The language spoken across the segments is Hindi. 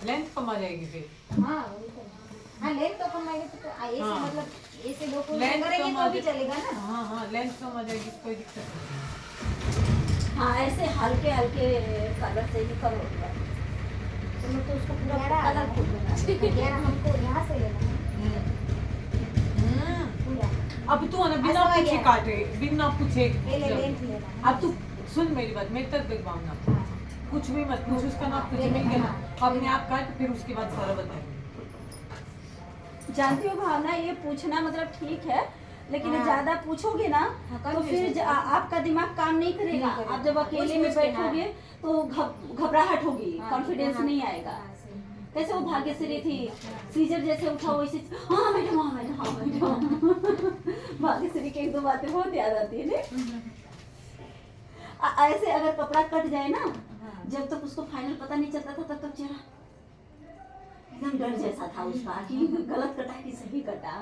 लेंथ कम आ जाएगी फिर। हाँ वही तो। हाँ लेंथ तो कम आएगी तो ऐसे हाँ। मतलब ऐसे दो फूल लेंथ करेंगे कम तो आ भी जाए- चलेगा ना। हाँ हाँ लेंथ कम आ जाएगी, कोई दिक्कत नहीं। हाँ ऐसे हल्के हल्के कलर से ही करोगे तो मैं तो उसको पूरा कलरफुल बना दूंगी। 11 हमको यहाँ से लेना है हम्म। पूरा। अब तू है ना बिना ऐसा पूछे गया। काटे, बिना पूछे। पहले लेंथ लेना है। अब तू सुन मेरी बात, मेरी तरफ देख भावना, हाँ। कुछ भी मत पूछ, उसका नाप तुझे मिल गया ना, अपने आप काट, फिर उसके बाद सारा बताएंगे। जानती हो भावना, ये पूछना मतलब ठीक है, लेकिन हाँ। ज्यादा पूछोगे ना हाँ, तो confuse फिर हो जाएगा। आपका दिमाग काम नहीं करेगा। नहीं करेगा। आप जब अकेले में पूछ के, बैठोगे तो घबराहट होगी, हाँ, कॉन्फिडेंस हाँ, नहीं आएगा। हाँ, सही। कैसे वो भाग्यश्री थी, सीजर जैसे उठा वैसे हाँ मैडम हाँ मैडम हाँ मैडम। भाग्यश्री की एक दो बातें बहुत याद आती है ना। ऐसे अगर कपड़ा कट जाए ना, हाँ। जब तक उसको फाइनल पता नहीं चलता था तब तक चेहरा एकदम डर जैसा था उसका कि गलत कटा कि सही कटा।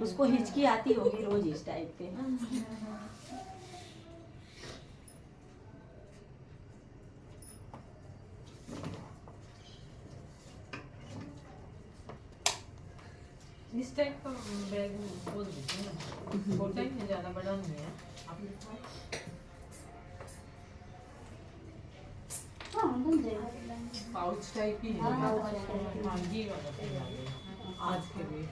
उसको हिचकी आती होगी रोज इस टाइप पे। इस टाइप का बैग बोल दीजिए ना, छोटा ही है, ज्यादा बड़ा नहीं है। हाँ बन जाएगा। पाउच टाइप ही है। हाँ, हाँ, pouch type ही है। ये वाला पहना लेना, आज के लिए।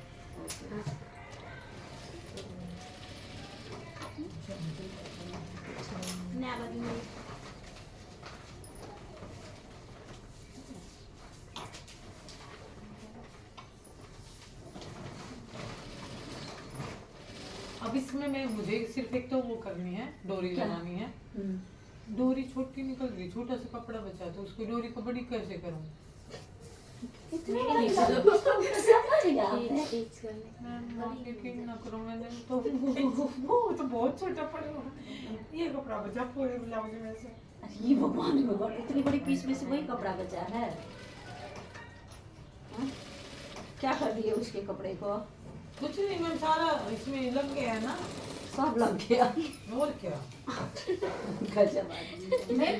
अब इसमें मुझे सिर्फ एक तो वो करनी है, डोरी क्या? लगानी है। डोरी छोटी निकल गई, छोटा सा कपड़ा बचा, तो उसको डोरी को बड़ी कैसे करूं? इतना बड़ा कपड़ा तो क्या करेगा आपने? मार्केटिंग ना करूं मैंने तो वो तो बहुत छोटा पड़ेगा। ये कपड़ा बचा पूरे ब्लाउज में से। अरे ये भगवान भगवान, इतनी बड़ी पीस में से वही कपड़ा बचा है। हाँ? क्या कर दिए उसके कपड़े को? कुछ नहीं मैम, सारा इसमें लग गया है ना। सब लग गया। और क्या? गजब आदमी। मैं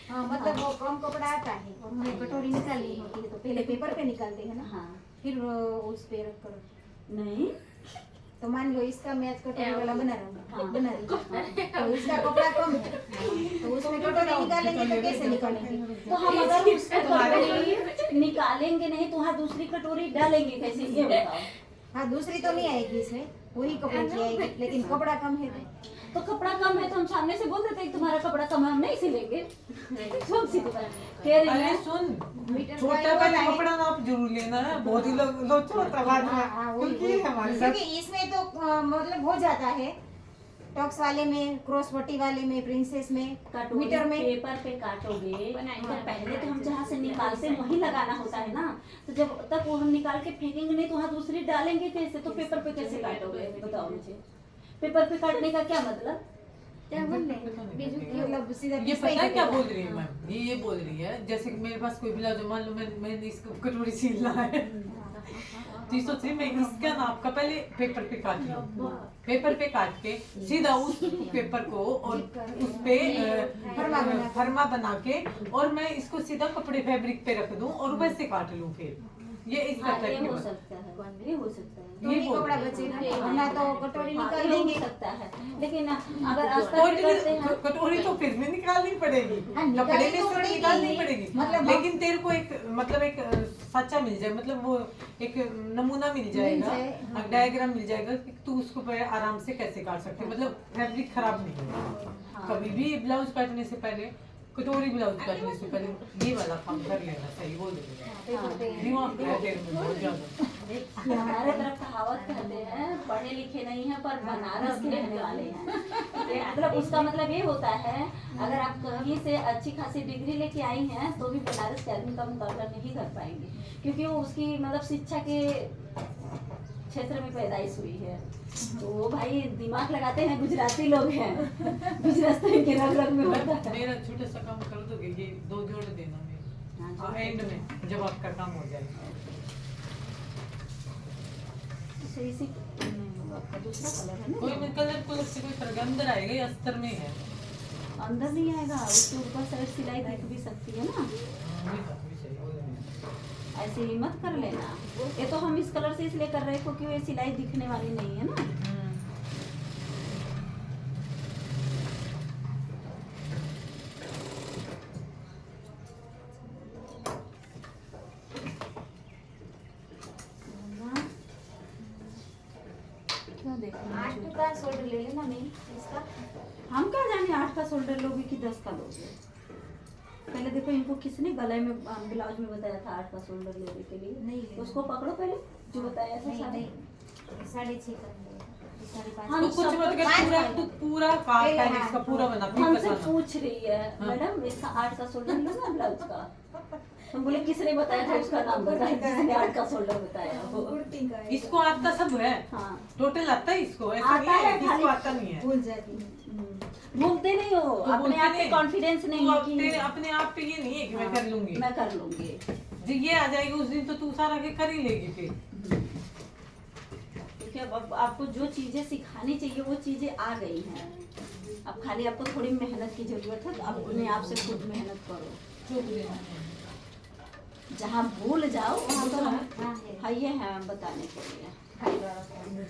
हाँ मतलब वो कम कपड़ा आता है और हमें कटोरी निकालनी होती है तो पहले पेपर पे निकालते हैं ना, हाँ फिर उस पे रख करो। नहीं तो मान लो इसका मैच कटोरी वाला बना रहा हूँ, हाँ। बना रही हूँ। तो इसका कपड़ा कम है तो उसमें कटोरी निकालेंगे तो कैसे निकालेंगे? तो हम अगर उसका कटोरी निकालेंगे नहीं तो वहाँ दूसरी कटोरी डालेंगे कैसे, ये बताओ। हाँ दूसरी तो नहीं आएगी इसमें, वही कपड़े की आएगी, लेकिन कपड़ा कम है तो कपड़ा कम है तो हम सामने से बोल देते हैं कि तुम्हारा कपड़ा कम है, हम नहीं सिलेंगे। सब सीधी बात। कह रही अरे है सुन, मीटर छोटा का पहले है। कपड़ा नाप जरूर लेना है, बहुत ही लोग छोटा बाद हाँ, में, वही, क्योंकि हमारे साथ क्योंकि इसमें तो मतलब हो जाता है टॉक्स वाले में, क्रॉस पट्टी वाले में, प्रिंसेस में, कटोरी मीटर में। पेपर पे काटोगे तो पहले तो हम जहाँ से निकालते हैं वही लगाना होता है ना। तो जब तक वो हम निकाल के फेंकेंगे नहीं तो वहाँ दूसरी डालेंगे कैसे, तो पेपर पे कैसे काटोगे बताओ मुझे। पेपर पे काटने का क्या मतलब? क्या बोल रहे हैं? मतलब सीधा ये पीस पता है नहीं क्या करेगा। बोल रही है मैम, ये बोल रही है जैसे कि मेरे पास कोई ब्लाउज है, मान लो मैंने इसको कटोरी सिलना है, तो ये सोच रही मैं इसका नाप का पहले पेपर पे काट लूं, पेपर पे काट के सीधा उस पेपर को और उस पे फरमा बना के और मैं इसको सीधा कपड़े फैब्रिक पे रख दूं और वैसे काट लूं, फिर ये इस हाँ, तरह ये की हो बात। सकता है, ये हो सकता है। तो ये कपड़ा बचेगा, वरना तो कटोरी हाँ, निकाल ये हो देंगे। सकता है, लेकिन अगर आस्था से करते हैं कटोरी तो फिर भी निकालनी पड़ेगी, हाँ, कपड़े निकालनी में तो से पड़ेगी। निकालनी पड़ेगी, मतलब लेकिन तेरे को एक मतलब एक सच्चा मिल जाए, मतलब वो एक नमूना मिल जाएगा, हाँ। डायग्राम मिल जाएगा कि तू उसको पे आराम से कैसे काट सकती है, मतलब फैब्रिक खराब नहीं होगा। हाँ। कभी भी ब्लाउज काटने से पहले, कटोरी ब्लाउज काटने से पहले ये वाला काम कर लेना, सही बोल रही है। दिमाग है तेरे में बहुत ज्यादा। हमारे तरफ कहावत कहते हैं, पढ़े लिखे नहीं है पर बनारस के रहने वाले हैं। मतलब उसका मतलब ये होता है, अगर आप कहीं से अच्छी खासी डिग्री लेके आई हैं तो भी बनारस के आदमी का मुकाबला नहीं कर पाएंगे, क्योंकि वो उसकी मतलब शिक्षा के क्षेत्र में पैदाइश हुई है। तो वो भाई दिमाग लगाते हैं, गुजराती लोग हैं, बिजनेस तो इनके रग रग में होता है। मेरा छोटा सा काम कर दोगे, ये 2 जोड़ देना मेरे, हाँ, एंड में जब आपका काम हो जाएगा। इसी आपका दूसरा कलर है ना? कोई में कलर से कोई फर्क, अंदर आएगा, ये अस्तर में है। अंदर नहीं आएगा, उसके ऊपर साइड सिलाई दिख भी सकती है ना। ऐसे ही मत कर लेना। ये तो हम इस कलर से इसलिए कर रहे हैं क्योंकि ये सिलाई दिखने वाली नहीं है ना। क्या देख रहे हैं? 8 का शोल्डर ले लेना नहीं इसका। हम क्या जाने 8 का शोल्डर लोगे कि 10 का लोगे। पहले देखो इनको किसने गले में ब्लाउज में बताया था 8 का शोल्डर लेने के लिए। नहीं, उसको पकड़ो पहले जो बताया था। नहीं 6.5 कर लो, 5.5। हम तो कुछ सब- मत कर, पूरा तू पूरा काट है इसका पूरा बना फिर हमसे बताना। पूछ रही है मैडम इसका 8 का शोल्डर लो ना ब्लाउज का। हम बोले किसने बताया था, उसका नाम बताया जिसने 8 का शोल्डर बताया हो। इसको आता सब है, हाँ टोटल आता है इसको, ऐसा आता नहीं है है, कि इसको खाली- आता नहीं है। भूल जाती है। बोलते नहीं हो, तो अपने बोलते आप पे नहीं। कॉन्फिडेंस नहीं तू है अपने कि अपने आप पे ये नहीं है कि मैं कर लूंगी। मैं कर लूंगी। जब ये आ जाएगी उस दिन तो तू सारा के कर ही लेगी फिर। क्योंकि अब आपको जो चीजें सिखानी चाहिए वो चीजें आ गई हैं। अब खाली आपको थोड़ी मेहनत की जरूरत है, तो आप अपने आप से खुद मेहनत करो। चुप लेना है। जहाँ भूल जाओ वहाँ तो हम हाँ है। हाँ ये है बताने के लिए। भाई वाला फोन।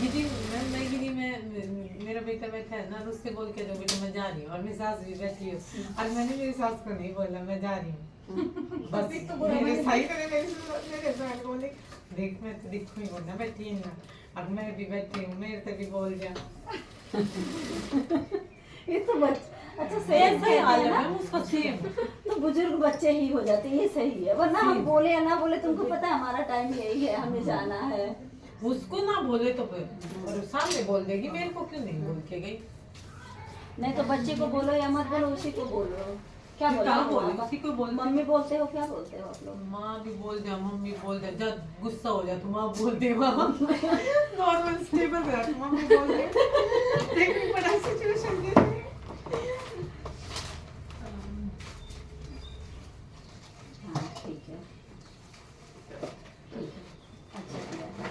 दीदी मैं दीदी मेरा बेटा बैठा है ना, तो उससे बोल के जो बेटा मैं जा रही हूँ, और मेरी सास भी बैठी है। और मैंने मेरी सास को नहीं बोला मैं जा रही हूँ। बस मेरे साइड में मेरे बहन को बोले देख मैं तो दिखू ही बोलना बैठी है ना, अब मैं भी बैठी हूँ मेरे से भी बोल जा। ये तो अच्छा सही ऐसा ही हाल है है ना। मैम उसका सेम। तो बुजुर्ग बच्चे ही हो जाते हैं, ये सही है। वरना हम जी। बोले या ना बोले तुमको पता है हमारा टाइम यही है, हमें जाना है। उसको ना बोले तो फिर और सामने बोल देगी, मेरे को क्यों नहीं बोल के गई। नहीं तो बच्चे को बोलो या मत बोलो, उसी को बोलो। क्या फिर बोलो कहाँ बोले, उसी को बोल। मम्मी बोलते हो, क्या बोलते हो आप लोग? माँ भी बोल दे, मम्मी बोल दे, जब गुस्सा हो जाए तो माँ बोल दे, नॉर्मल स्टेबल रह, मम्मी बोल दे। देखनी पड़ा सिचुएशन के। हाँ ठीक है, ठीक है, अच्छा किया है।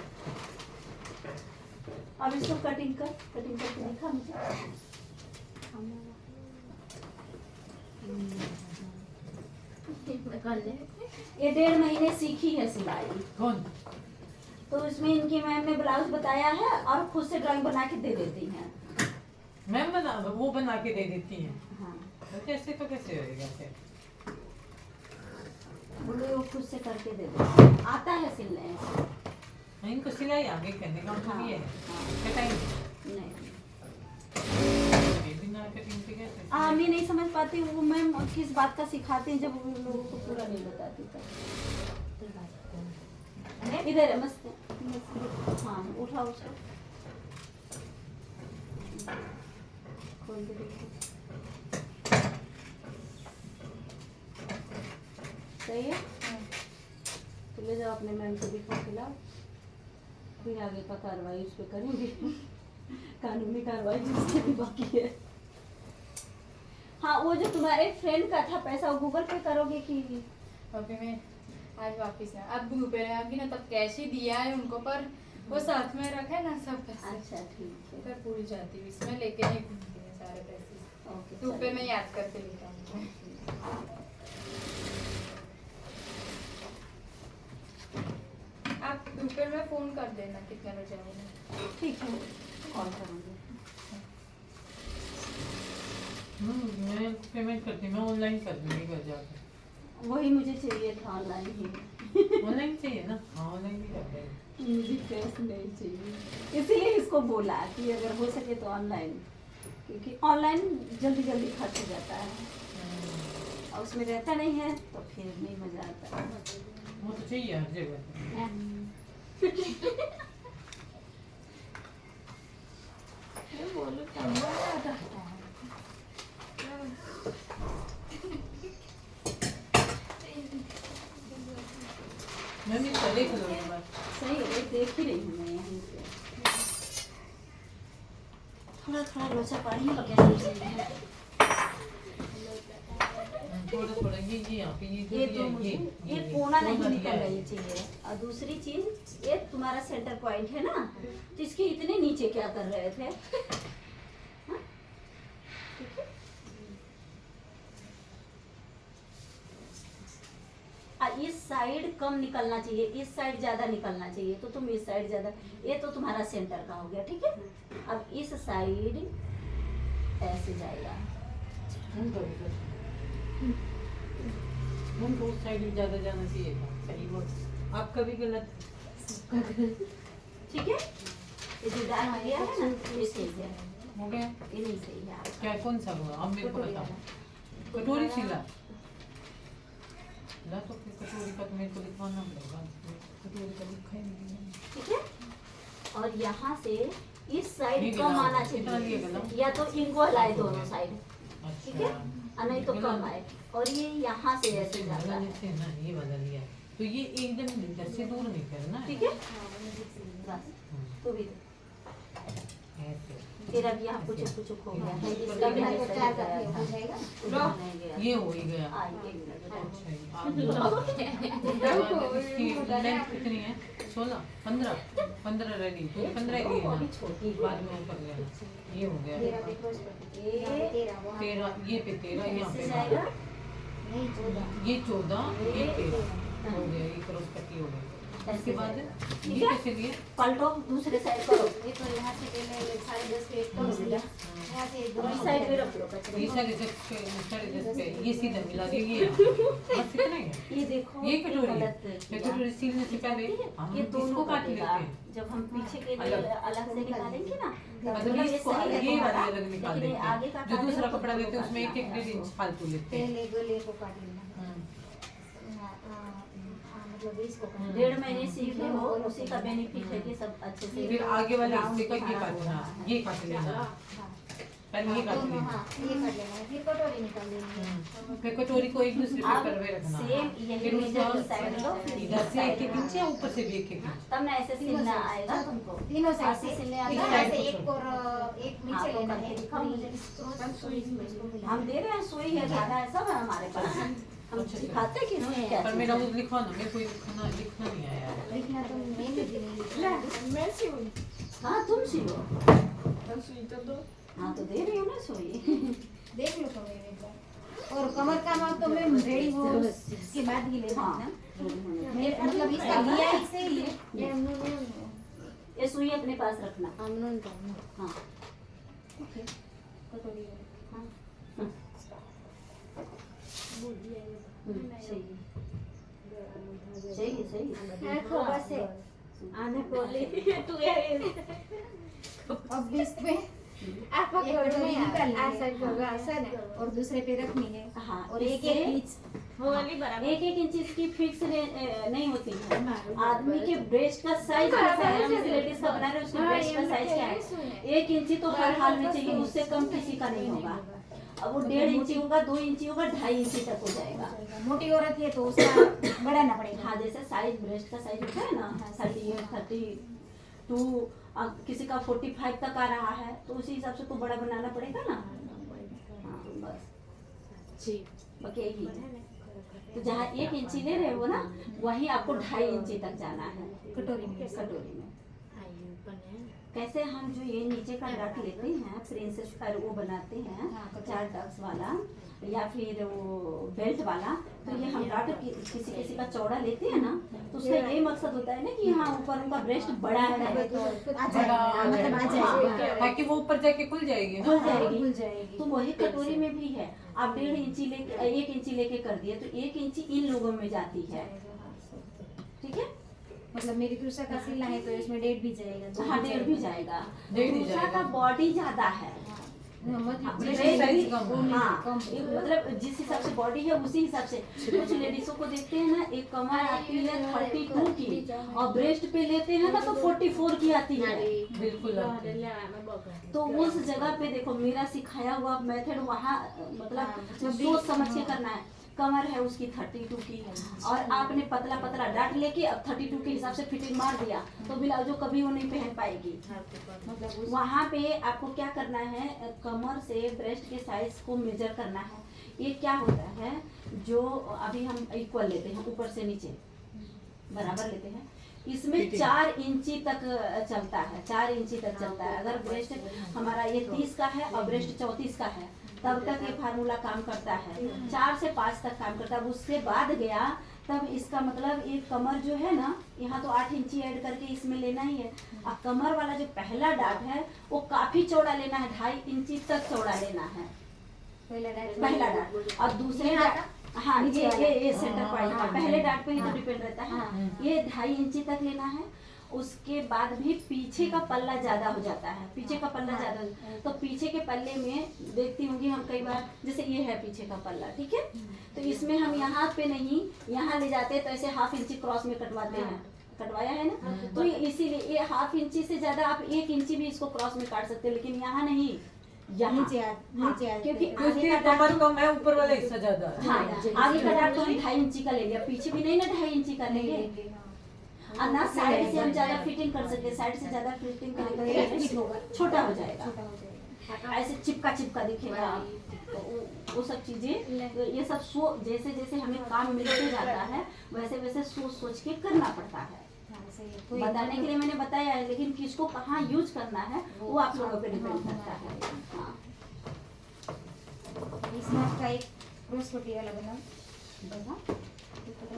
अब इसको कटिंग करके दिखा मुझे। ये 1.5 महीने सीखी है सिलाई, कौन? तो इसमें इनकी मैम ने ब्लाउज बताया है और खुद से ड्राइंग बना के दे देती हैं। मैम वो बना के दे देती हैं। हाँ तो कैसे होएगा फिर? बोले वो खुद से करके दे देती हैं। आता है सिलने। इनको सिलाई आगे करने का मतलब ये है। हाँ। कटाई नहीं बिना कटिंग के कैसे? हम ये नहीं समझ पाती वो मैम किस बात का सिखाती हैं, जब वो लोगों को पूरा नहीं बताती तब। इधर है मस्त, हाँ उठाओ उसको, खोल के देखो। सही है, तो ले जाओ अपने मैम को दिखा खिलाओ, फिर आगे का कार्रवाई उस पर करेंगे। कानूनी कार्रवाई जिसके भी बाकी है। हाँ वो जो तुम्हारे फ्रेंड का था पैसा वो गूगल पे करोगे कि? अभी मैं आज वापस है, अब दोपहर में आऊंगी ना तब कैश ही दिया है उनको, पर वो साथ में रखा है ना सब पैसे, अच्छा ठीक है, फिर भूल जाती हूँ, इसमें लेके नहीं घूमती है सारे पैसे। ओके दोपहर में याद करके लेकर आऊंगी। आप दोपहर में फोन कर देना कितने बजे आऊंगी। ठीक है, कॉल करूँगी। मैं पेमेंट करती हूँ, मैं ऑनलाइन कर दूंगी घर जाकर। वही मुझे चाहिए था ऑनलाइन ही। ऑनलाइन चाहिए ना? हाँ ऑनलाइन भी कर देंगे। मुझे कैश नहीं चाहिए, इसीलिए इसको बोला कि अगर हो सके तो ऑनलाइन, क्योंकि ऑनलाइन जल्दी जल्दी खर्च हो जाता है और उसमें रहता नहीं है तो फिर नहीं मजा आता। वो तो चाहिए हर जगह। बोलो क्या रहता है। मैं भी इसका देख लूँ एक बार। सही है, देख ही रही हूँ मैं यहीं से। थोड़ा लोचा पानी पकड़नी चाहिए। थोड़ा थोड़ा ये यहाँ पे ये तो मुझे ये कोना नहीं निकलना चाहिए। और दूसरी चीज ये तुम्हारा सेंटर पॉइंट है ना, तो इसके इतने नीचे क्या कर रहे थे? हाँ? ठीक है। इस साइड कम निकलना चाहिए, इस साइड ज्यादा निकलना चाहिए, तो तुम इस साइड ज्यादा, ये तो तुम्हारा सेंटर का हो गया। ठीक है। अब इस साइड ऐसे जाएगा। हमको उस साइड में ज्यादा जाना चाहिए था। सही बोल, आपका भी गलत। ठीक है। ये जो डार्क गया है ना, ये सही है। हो गया? ये नहीं सही है आपका। क्या कौन सा हुआ? अब मेरे को बताओ। कटोरी सिला ला, तो फिर कटोरी का तो मेरे को लिखवाना पड़ेगा। कटोरी का लिखा ही नहीं। ठीक है। और यहाँ से इस साइड ये कम गला, आना कितना लिए चाहिए, गला? या तो इनको लाए दोनों साइड। ठीक है। अच्छा, और नहीं तो कम आए। और ये यहाँ से ऐसे जाता है। जैसे ना ये वाला लिया, तो ये एकदम इधर से दूर नहीं करना है। ठीक है। बस तो भी ऐसे। फिर अब यहाँ कुछ कुछ हो गया है, इसका इसका भी भी नहीं क्या सही गया हो था। जाएगा? नहीं गया। ये हो ही गया। एक मिनट। अच्छा, इसकी लेंथ कितनी है? 16, 15 रेडी, 15 लिए ना, अभी छोटी बाद में ऊपर लेना। ये हो गया तेरा देखो इस पर। ये 13 वहाँ 13, ये पे 13, यहाँ ऐसे पे जाएगा। 12, नहीं 14। ये 14, ये 13 हो गया। ये क्रॉस पट्टी हो गई। इसके बाद ठीक ये है। कैसे लिए? पलटो दूसरे साइड करो। ये तो यहाँ से पहले 10:30 पे एक तो सिला, यहाँ से और इस साइड में रख लो कचरे ये को। सारे जग पे, सारे जग पे ये सीधा मिला दिए। ये बस इतना ही है। ये देखो ये कटोरी है। गलत ये किया। कटोरी सीलने से पहले हम ये दोनों इसको काट कटेगा। लेते हैं। जब हम पीछे के अलग। अलग से निकालेंगे ना, मतलब इसको सही है ये तुम्हारा, वाली अलग निकाल लेकिन देते आगे का हैं। जो काटेगा दूसरा तो कपड़ा लेते हैं उसमें काटना 1-1 है। इंच फालतू लेते हैं। पहले गले को काट लेना। मतलब इसको काट लेना। 1.5 महीने सीखे हो, उसी का बेनिफिट है कि सब अच्छे से। फिर आगे वाले राउंड हिस्से का ये खड़ा हो काटना, रहा है। ये काट लेना। हाँ। पहले ये काट दोनों, लेना। हाँ, ये काट लेना है, फिर कटोरी निकाल लेनी है। फिर कटोरी को एक दूसरे अब पेपर में रखना। सेम यही फिर मेजर की उसका साइड लो, फिर इधर से 1-1 इंच या ऊपर से भी 1-1 इंच। तब ना ऐसे सिलना आएगा तुमको। तीनों साइड ऐसे से सिलने तीनों आता साइड है। से एक और एक हाँ, नीचे तो लेना करके है। दिखाओ मुझे। सुई इसको मिला। हम दे रहे हैं, सुई है, धागा है, सब है हमारे पास। हम अच्छा, सिखाते कि नहीं क्या पर चीज़ मेरा है। वो लिखवाना, मेरे को लिखना नहीं आया यार। लिखना तो मैंने भी नहीं लिखा। हाँ तुम सिलो। हाँ तो दे रही हो ना सुई। देख लो तो मेरे को। और कमर का माप तो मैं रेडी हो उसके बाद ही लेना हाँ। है ना। मेरे मतलब इसका लिया इससे ही है। ये सुई अपने पास रखना। हाँ। ओके। कटोरी हाँ। सही है। सही है, सही है। अब बीस पे एक कटोरी निकालनी है और दूसरे पे रखनी है। हाँ, और एक इससे- एक पीस एक इंच इसकी फिक्स नहीं होती है। आदमी के ब्रेस्ट का साइज कैसा है, हम लेडीज का बना रहे हैं, उसके ब्रेस्ट का साइज क्या है? 1 इंची तो हर हाल में चाहिए, उससे कम किसी का नहीं होगा। अब वो 1.5 इंची होगा, 2 इंची होगा, 2.5 इंची तक हो जाएगा। मोटी औरत है तो उसका बढ़ाना पड़ेगा। हाँ, जैसे साइज ब्रेस्ट का साइज होता है ना, 38, 32, अब किसी का 45 तक आ रहा है, तो उसी हिसाब से तो बड़ा बनाना पड़ेगा ना। हाँ, बस बाकी यही है। तो जहाँ 1 इंची ले रहे हो ना, वहीं आपको 2.5 इंची तक जाना है कटोरी में। कटोरी में। कैसे हम जो ये नीचे का डक लेते हैं, प्रिंसेस का वो बनाते हैं, हाँ, कटोरी। 4 डक्स वाला या फिर वो बेल्ट वाला, तो ये हम डट किसी का चौड़ा लेते हैं ना, तो उसका यही मकसद होता है ना कि हाँ ऊपर उनका ब्रेस्ट बड़ा है, आ बड़ा जाएगा, मतलब आ जाएगा। ताकि वो ऊपर जाके खुल जाएगी खुल ना। जाएगी। खुल जाएगी। तो वही कटोरी में भी है। आप 1.5 इंची लेके 1 इंची लेके कर दिए, तो 1 इंची इन लोगों में जाती है। ठीक है। मतलब मेरी दूसरा का सिलना है तो इसमें 1.5 भी जाएगा। हाँ, 1.5 भी जाएगा। 1.5 भी दूसरा जाएगा। का बॉडी ज्यादा है। मतलब ब्रेस्ट ब्रेस्ट साइज भी- कम है। हाँ, मतलब जिस हिसाब से बॉडी है उसी हिसाब से। कुछ लेडीजों को देखते हैं ना, एक कमर आती है 32 की और ब्रेस्ट पे लेते हैं ना तो 44 की आती है। बिल्कुल आती है। तो उस जगह पे देखो, मेरा सिखाया हुआ मेथड वहाँ मतलब सोच समझ के करना है। कमर है उसकी 32 की, और आपने पतला पतला डाट लेके अब 32 के हिसाब से फिटिंग मार दिया, तो ब्लाउज कभी वो नहीं पहन पाएगी। मतलब वहाँ पे आपको क्या करना है, कमर से ब्रेस्ट के साइज को मेजर करना है। ये क्या होता है, जो अभी हम इक्वल लेते हैं, ऊपर से नीचे बराबर लेते हैं, इसमें 4 इंची तक चलता है, 4 इंची तक चलता है। अगर ब्रेस्ट हमारा ये 30 का है और ब्रेस्ट 34 का है, तब तक ये फार्मूला काम करता है। 4 से 5 तक काम करता है। उससे बाद गया तब इसका मतलब ये कमर जो है ना, यहाँ तो 8 इंची ऐड करके इसमें लेना ही है। अब कमर वाला जो पहला डाट है वो काफी चौड़ा लेना है, 2.5 इंची तक चौड़ा लेना है पहला डाट। और दूसरे डाट, हाँ ये सेंटर पॉइंट का पहले डाट पे ही तो डिपेंड रहता है। ये 2.5 इंची तक लेना है। उसके बाद भी पीछे का पल्ला ज्यादा हो जाता है, पीछे का पल्ला ज्यादा, तो पीछे के पल्ले में देखती होंगी हम कई बार, जैसे ये है पीछे का पल्ला, ठीक है, तो इसमें हम यहाँ पे नहीं, यहाँ ले जाते हैं तो ऐसे 1/2 इंची क्रॉस में कटवाते हैं, कटवाया है ना, तो इसीलिए ये 1/2 इंची से ज्यादा आप 1 इंची भी इसको क्रॉस में काट सकते हैं, लेकिन यहाँ नहीं, नीचे क्योंकि क्योंकि कमर कम है, ऊपर वाला हिस्सा ज्यादा है। हाँ, आगे का डाट तो हम 2.5 इंची का ले लिया, पीछे भी नहीं ना 2.5 इंची का लेंगे, और ना साइड से हम ज्यादा फिटिंग कर सकते, साइड से ज्यादा फिटिंग करेंगे छोटा हो जाएगा, ऐसे चिपका दिखेगा। तो वो सब चीजें, तो ये सब जैसे जैसे हमें काम मिलते जाता है वैसे वैसे सोच के करना पड़ता है। बताने के लिए मैंने बताया है, लेकिन किसको कहाँ यूज करना है वो आप लोगों पे डिपेंड करता है। हाँ, इसमें आपका एक क्रॉस पट्टी वाला बना,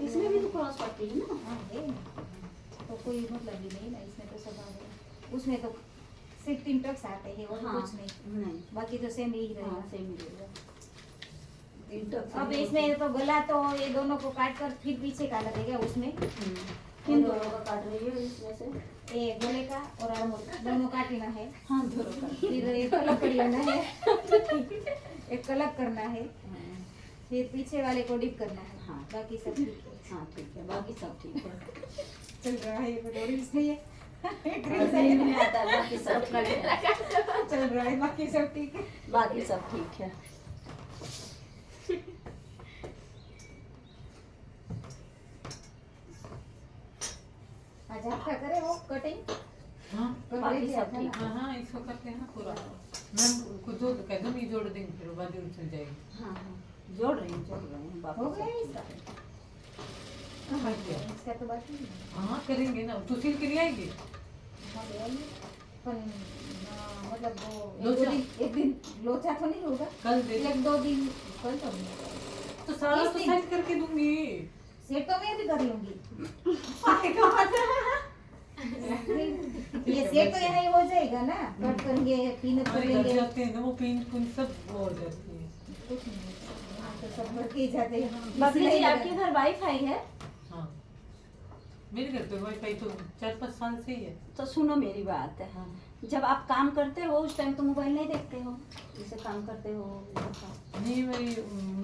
इसमें भी तो क्रॉस पट्टी है ना। हाँ है, तो कोई मतलब ही नहीं ना, इसमें तो सब आ गया। उसमें तो सिर्फ 3 टक्स आते हैं और हाँ, कुछ नहीं, बाकी तो सेम ही रहेगा। सेम मिलेगा। अब इसमें तो गला तो ये दोनों को काट कर फिर पीछे का लगेगा उसमें, किन दोनों का काट रही है इसमें से? ये गले का और आर्मोल दोनों काटना है। हाँ, दोनों का। फिर एक कलर कर लेना है, एक कलर करना है, फिर पीछे वाले को डिप करना है। हाँ, बाकी सब ठीक है। हाँ ठीक है, बाकी सब ठीक है। चल रहा है, ये कटोरी इसमें ये नहीं नहीं आता, बाकी सब ठीक है। चल रहा है, बाकी सब ठीक है। बाकी सब ठीक है। आज आपका करे वो कटिंग, हाँ बाकी सब ठीक है। हाँ, इसको करते हैं ना पूरा। मैम को जो कह दूँ, ये जोड़ देंगे, फिर बाद में चल जाएगी। हाँ, जोड़ रही हूँ बाकी हो गया सब इसका? ठीक है। हाँ, किया। इसका तो बाकी है। हाँ करेंगे ना, तो सिल के लिए आएगी। हाँ, ले आइए। पर मतलब वो लोचा? एक दिन लोचा तो नहीं होगा, कल दे 1-2 दिन कल तो नहीं होगा। तो सारा किस तो दिन? सेट करके दूंगी। सेट तो मैं भी कर लूंगी। ये सेट तो यहाँ ही हो जाएगा ना, कट करेंगे, पिन कर हमारे घर लेंगे, जाते हैं ना, वो पिन पुन सब वो हो जाती है। कुछ नहीं होता। तो सब भर के ही जाते हैं। बाकी इसलिए जी आपके घर वाईफाई है? हाँ, मेरे घर पे वाईफाई तो 4-5 साल से ही है। तो सुनो मेरी बात है, जब आप काम करते हो उस टाइम तो मोबाइल नहीं देखते हो, जैसे काम करते हो नहीं, मैं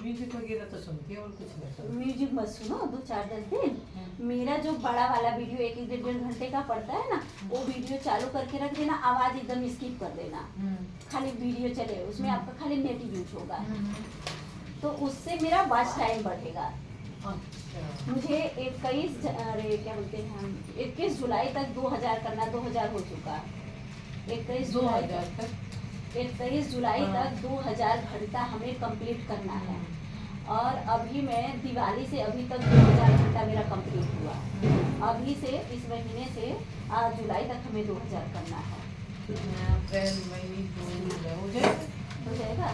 म्यूजिक वगैरह तो सुनती हूँ और कुछ नहीं सुनती। म्यूजिक मत सुनो 2-4 दिन। मेरा जो बड़ा वाला वीडियो 1-1.5 घंटे का पड़ता है ना, वो वीडियो चालू करके रख देना, आवाज एकदम स्किप कर देना, खाली वीडियो चले, उसमें आपका खाली नेट यूज होगा, तो उससे मेरा वॉच टाइम बढ़ेगा। अच्छा, मुझे 21 अरे क्या बोलते हैं हम, 21 जुलाई तक 2000 करना, 2000 हो चुका, 21 जुलाई 2000 तक, तक 21 जुलाई हाँ। तक 2000 घंटा हमें कंप्लीट करना है। और अभी मैं दिवाली से अभी तक 2000 घंटा मेरा कंप्लीट हुआ। अभी से इस महीने से जुलाई तक हमें 2000 करना है। अप्रैल मई जून जुलाई हो जाएगा। हो जाएगा,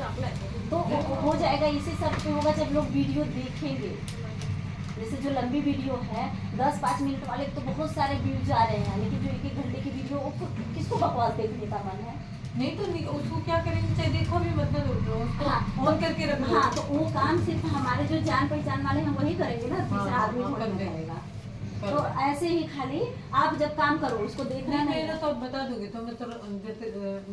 तो हो जाएगा। इसी सब पे होगा जब लोग वीडियो देखेंगे। जैसे जो लंबी वीडियो है 10-5 मिनट वाले तो बहुत सारे व्यूज आ रहे हैं, लेकिन जो 1-1 घंटे की वीडियो किसको बकवास देखने का मन है? नहीं तो उसको क्या करेंगे, चाहे देखो भी मतलब उसको हाँ, ऑन करके रखो। हाँ, तो वो काम सिर्फ हमारे जो जान पहचान वाले हैं वही करेंगे ना, तीसरा हाँ, आदमी हाँ, थोड़ा कर देंगे। करेगा। कर तो देंगे। ऐसे ही खाली आप जब काम करो उसको देखना नहीं, नहीं मेरा है। तो अब बता दोगे तो मैं तो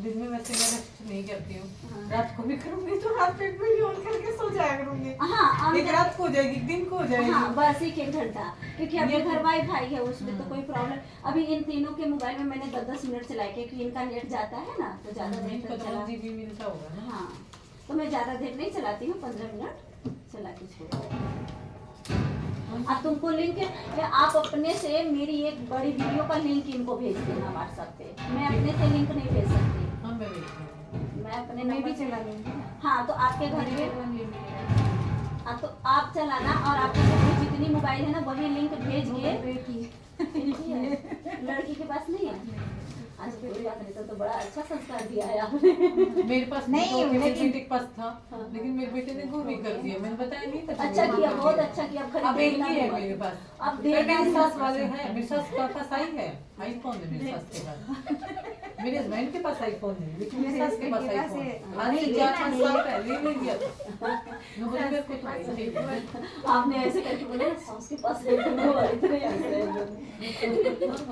दिन में वैसे मैं रेस्ट नहीं करती हूँ, हाँ। रात को भी करूंगी, तो रात में वीडियो ऑन करके सो जाया करूंगी। हाँ, एक रात को हो जाएगी, एक दिन को हो जाएगी। हाँ, बस 1 घंटा, क्योंकि अभी ये घर तो- वाईफाई है, उसमें तो हाँ। कोई प्रॉब्लम। अभी इन तीनों के मोबाइल में मैंने 10-10 मिनट चलाए, क्योंकि इनका नेट जाता है ना, तो ज्यादा देर इनका तक तो चला। 1 GB मिलता होगा ना। हाँ, तो मैं ज्यादा देर नहीं चलाती हूँ, 15 मिनट चला के छोड़ो। अब तुमको लिंक आप अपने से मेरी एक बड़ी वीडियो का लिंक इनको भेज देना व्हाट्सएप पे। मैं अपने से लिंक नहीं भेज सकती। हम मैं भेज दूंगी। मैं अपने मैं भी नंबर चला लूंगी। हाँ तो आपके घर पे अनलिमिटेड हाँ तो आप चलाना और आपके घर में जितनी मोबाइल है ना वही लिंक भेज के बेटी लड़की के पास नहीं है। अच्छा कोई बात नहीं, तो बड़ा अच्छा संस्कार दिया है आपने। मेरे पास नहीं, तो मेरे लेकिन- बेटे के पास था, लेकिन मेरे बेटे ने वो भी कर दिया, मैंने बताया नहीं था। अच्छा किया, बहुत अच्छा किया। अब एक ही है मेरे पास। अब पर देखना मेरी है। सास वाले हैं, मेरी सास के पास आई है आईफोन है मेरी सास के पास। मेरे हस्बैंड के पास आईफोन है, लेकिन मेरी सास के पास आईफोन है। आज से 4-5 साल पहले ले लिया था। मैं बोली मेरे को तो नहीं चाहिए। आपने ऐसे करके बोला सास के पास इतने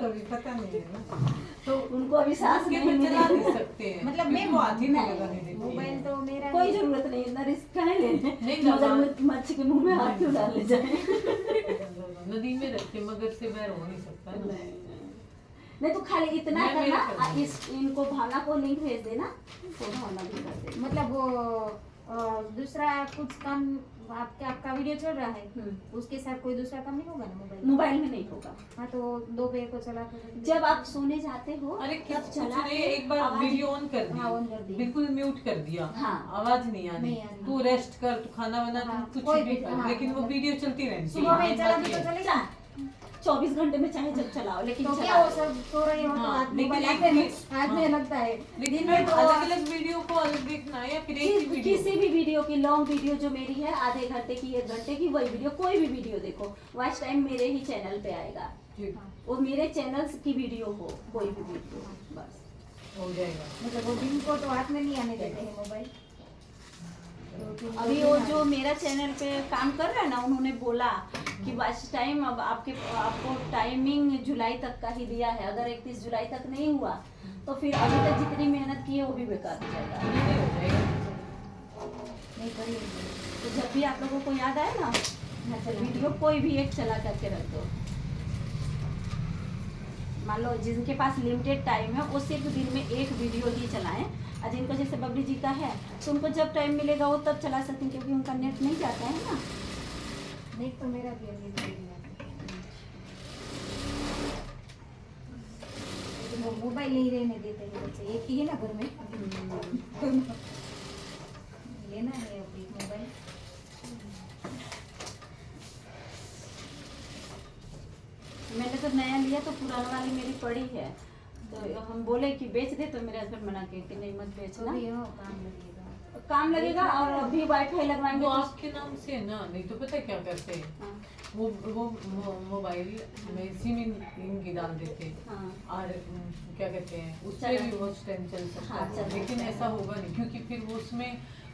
कभी पता नहीं है ना, तो उनको अभी सास के नहीं चला मिली। नहीं सकते हैं। मतलब मैं वो हाथ ही नहीं लगाने देती मोबाइल है। तो मेरा कोई जरूरत नहीं, इतना रिस्क काहे लेने। नहीं, मगर मच्छी के मुंह में हाथ क्यों डालने जाए। नदी में रख के मगर से बैर हो नहीं सकता है ना। नहीं तो खाली इतना मैं मेरा करना, कर दूंगी। इस इनको भावना को लिंक भेज देना तो भावना भी कर देना। मतलब वो दूसरा कुछ काम आपका वीडियो चल रहा है उसके साथ कोई दूसरा काम नहीं होगा ना मोबाइल मोबाइल में नहीं होगा। हाँ तो दो पे को चला कर जब आप सोने जाते हो अरे तब कुछ चला नहीं, के एक बार आवाज- वीडियो ऑन कर दी, हाँ, ऑन कर दी। बिल्कुल म्यूट कर दिया, हाँ। आवाज नहीं आनी, नहीं आनी। तू रेस्ट कर, तू खाना बना, हाँ, तू कुछ कोई भी भी, कर, हाँ, लेकिन वो मतलब वीडियो चलती रहनी सुबह में चाहिए। चला बात भी ये तो है। चलेगा 24 घंटे में चाहे जब चलाओ लेकिन तो क्या चलाओ। वो सब सो रहे हो तो हाँ, हाथ लेकिन मोबाइल एक हाथ में हाँ। लगता है लेकिन दिन में तो अलग अलग वीडियो को अलग देखना है या फिर एक ही वीडियो। किसी भी वीडियो की लॉन्ग वीडियो जो मेरी है आधे घंटे की 1 घंटे की, वही वीडियो कोई भी वीडियो देखो वॉच टाइम मेरे ही चैनल पे आएगा। ठीक, वो मेरे चैनल की वीडियो हो, कोई भी वीडियो बस। हो जाएगा। मतलब वो दिन को तो हाथ में नहीं आने देते हैं मोबाइल। अभी वो जो मेरा चैनल पे काम कर रहा है ना, उन्होंने बोला कि वॉच टाइम अब आपको टाइमिंग जुलाई तक का ही दिया है, अगर 31 जुलाई तक नहीं हुआ तो फिर अभी तक जितनी मेहनत की है वो भी बेकार हो जाएगा। नहीं हो जाएगा। नहीं करेंगे तो जब भी आप लोगों को याद आए ना वीडियो कोई भी एक चला करके रख दो। मान लो जिनके पास लिमिटेड टाइम है वो सिर्फ दिन में एक वीडियो ही चलाएं, और जिनको जैसे बबली जी का है तो उनको जब टाइम मिलेगा वो तब चला सकते हैं, क्योंकि उनका नेट नहीं जाता है ना। नहीं तो मेरा भी अभी वो मोबाइल नहीं रहने देते हैं बच्चे, एक ही है ना घर में लेना है अभी मोबाइल। मैंने तो नया लिया तो पुराना वाली मेरी पड़ी है, तो हम बोले कि बेच दे तो मेरे हस्बैंड मना किए कि नहीं मत तो बेचना, भी हो काम लगेगा। काम लगेगा और अभी वाईफाई लगवाएंगे वो तो आपके नाम से है ना, नहीं तो पता है क्या करते हैं, हाँ, वो मोबाइल में सिम इनकी डाल देते हैं हाँ। और क्या कहते हैं उससे भी वॉच टाइम चल सकता हाँ, है, चल लेकिन सकता है। ऐसा होगा नहीं, क्योंकि फिर वो उसमें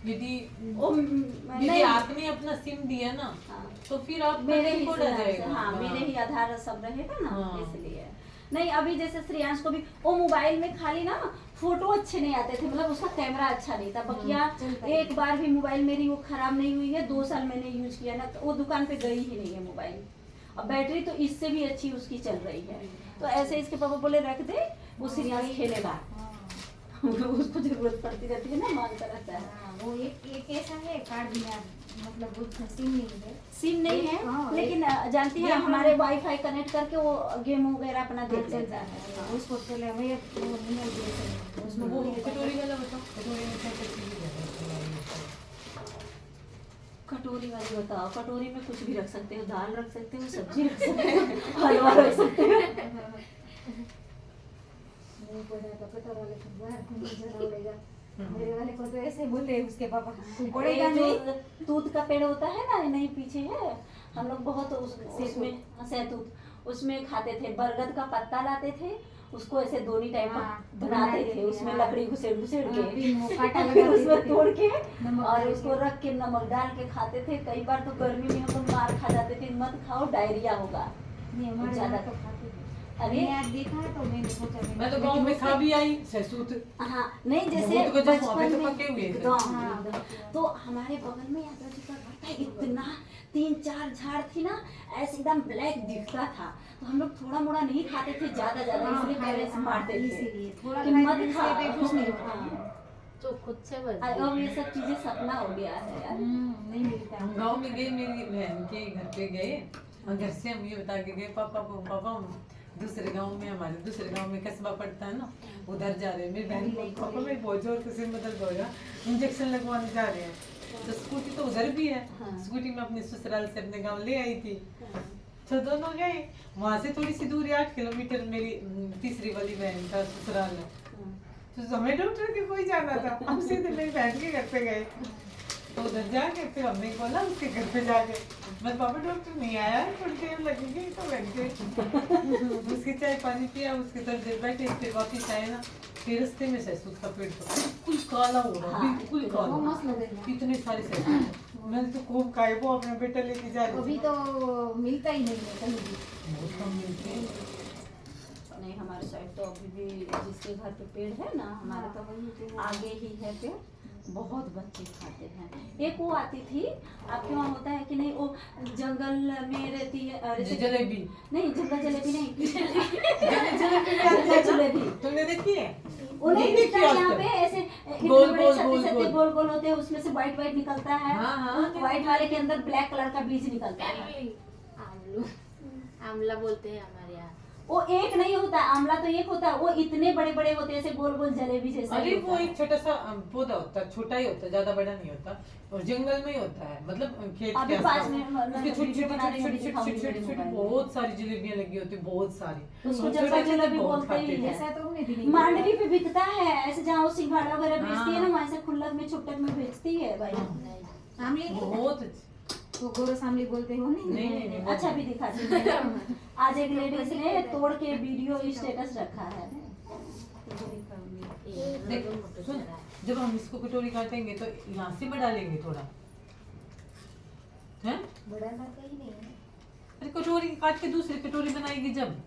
यदि नहीं, आपने अपना सिम दिया ना हाँ। तो फिर आप मेरे ही खोला से- जाएगा। हाँ मेरे ही आधार सब रहेगा ना, हाँ। इसलिए नहीं। अभी जैसे श्रेयांश को भी वो मोबाइल में खाली ना फोटो अच्छे नहीं आते थे, मतलब उसका कैमरा अच्छा नहीं था बकिया। चलता एक बार भी मोबाइल मेरी वो खराब नहीं हुई है, 2 साल मैंने यूज किया ना, वो दुकान पे गई ही नहीं है मोबाइल। और बैटरी तो इससे भी अच्छी उसकी चल रही है, तो ऐसे इसके पापा बोले रख दे, वो श्रेयांश खेलेगा। उसको जरूरत पड़ती रहती है ना, मांगता रहता है। हाँ, वो एक ऐसा है कार्ड बिना, मतलब वो सिम नहीं है। सिम नहीं है, हाँ, लेकिन जानती है ये हमारे वाईफाई कनेक्ट करके वो गेम वगैरह अपना देख चलता लेता है है। उसको चले भैया वो नहीं दे उसमें वो कटोरी वाला बताओ, कटोरी में क्या क्या चीजें रहती है? कटोरी वाली बताओ, कटोरी में कुछ भी रख सकते हो, दाल रख सकते हो, सब्जी रख सकते हो, हलवा रख सकते हो। नहीं पड़ा तो कटोर वाले को बाहर को नहीं जरा उड़ेगा। मेरे वाले को तो ऐसे बोले उसके पापा तू पड़ेगा ये जो नहीं। तूत का पेड़ होता है ना, नहीं पीछे है, हम लोग बहुत उसमें सहतूत उसमें खाते थे, बरगद का पत्ता लाते थे, उसको ऐसे दोनी टाइप हाँ, बनाते थे, हाँ। उसमें लकड़ी घुसेड़ घुसेड़ हाँ, के फिर वो कांटा फिर लगा उसमें देते थे। तोड़ के नमक और डाल उसको के। रख के नमक डाल के खाते थे। कई बार तो गर्मी में हम लोग मार खा जाते थे, मत खाओ डायरिया होगा। नहीं हमारे ज्यादा यहाँ तो खाते थे। अरे मैंने आज देखा है तो मैंने सोचा मैं तो गांव में खा भी आई सहसूत। हाँ नहीं, जैसे बहुत गजब वहाँ पे बचपन तो में पके हुए थे। एकदम हाँ, एकदम। तो हमारे बगल में यादव जी का घर था, इतना 3-4 झाड़ थी ना, ऐसे एकदम ब्लैक दिखता था, तो हम लोग थोड़ा मोड़ा नहीं खाते थे, ज्यादा हाँ, इसलिए खाए, पहले से हाँ, मारते थे इसीलिए थोड़ा कि खाए मत तो खा। इससे कुछ नहीं होता। हाँ। जो खुद से बस अब ये सब चीजें सपना हो गया है यार। नहीं मिलता हम गाँव में गए, मेरी बहन के घर पे गए और घर से हम ये बता के गए पापा को, पापा हम दूसरे गांव में, हमारे दूसरे गांव में कस्बा पड़ता है ना, उधर जा रहे हैं। मेरी बहन को पापा मेरे बहुत जोर से सिर में दर्द हो गया, इंजेक्शन लगवाने जा रहे हैं। तो स्कूटी तो उधर भी है, स्कूटी में अपने ससुराल से अपने गाँव ले आई थी। तो दोनों गए, वहाँ से थोड़ी सी दूर 8 किलोमीटर मेरी तीसरी वाली बहन का ससुराल है। तो हमें डॉक्टर के कोई जाना था, हम सीधे मेरी बहन के घर पे गए। तो उधर जाके फिर हमने बोला उसके घर पे जाके, मैं पापा डॉक्टर नहीं आया है, थोड़ी देर लगेगी। तो बैठ गए, उसकी चाय पानी पिया, उसके थोड़ी देर बैठे, फिर वापिस आए ना, फिर रास्ते में सैसूद का पेड़ तो बिल्कुल काला हो रहा, बिल्कुल काला, इतने सारे सैसूद। मैंने तो खूब खाए, वो अपना बेटा लेके जा रही अभी तो मिलता ही नहीं है कहीं भी। बहुत कम मिलते हैं। नहीं हमारे साइड तो अभी भी जिसके घर पे पेड़ है ना, हमारे तो आगे ही है पेड़, बहुत बच्चे खाते हैं। एक वो आती थी, आपके वहाँ होता है कि नहीं, वो जंगल में रहती है, जलेबी नहीं जंगल जलेबी नहीं, जलेबी तुमने देखी है? वो नहीं दिखता है यहाँ पे, ऐसे गोल बड़े गोल छत्ते गोल छत्ते गोल गोल गोल होते हैं, उसमें से व्हाइट व्हाइट निकलता है। व्हाइट वाले के अंदर ब्लैक कलर का बीज निकलता है। आमला बोलते हैं हमारे यहाँ। वो एक नहीं होता, आंवला तो एक होता है, वो इतने बड़े बड़े होते हैं, ऐसे गोल गोल जलेबी जैसा। अरे वो एक छोटा सा पौधा होता है, छोटा ही होता है, ज्यादा बड़ा नहीं होता, और जंगल में ही होता है, मतलब खेत अभी के 5 आसपास। मिनट उसके छोटी बहुत सारी जलेबियां लगी होती है, बहुत सारी। उसको और जंगल छोटे छोटे जलेबी बहुत बोलते ही खाते है। थे। ऐसा तो हमने भी नहीं मांडवी पे बिकता है, ऐसे जहाँ वो सिंघाड़ा वगैरह बेचती है ना, हाँ। वहाँ से खुल्लक में छुट्टक में बेचती है भाई। आमले की बहुत वो गोरस आमले बोलते हो नहीं? नहीं अच्छा भी दिखाती है। आज एक लेडीज ने तोड़ के वीडियो स्टेटस रखा है। देख, सुन, जब हम इसको कटोरी काटेंगे तो यहाँ से बढ़ा लेंगे थोड़ा, हैं? बढ़ाना कहीं नहीं है, अरे कटोरी काट के दूसरी कटोरी बनाएगी जब,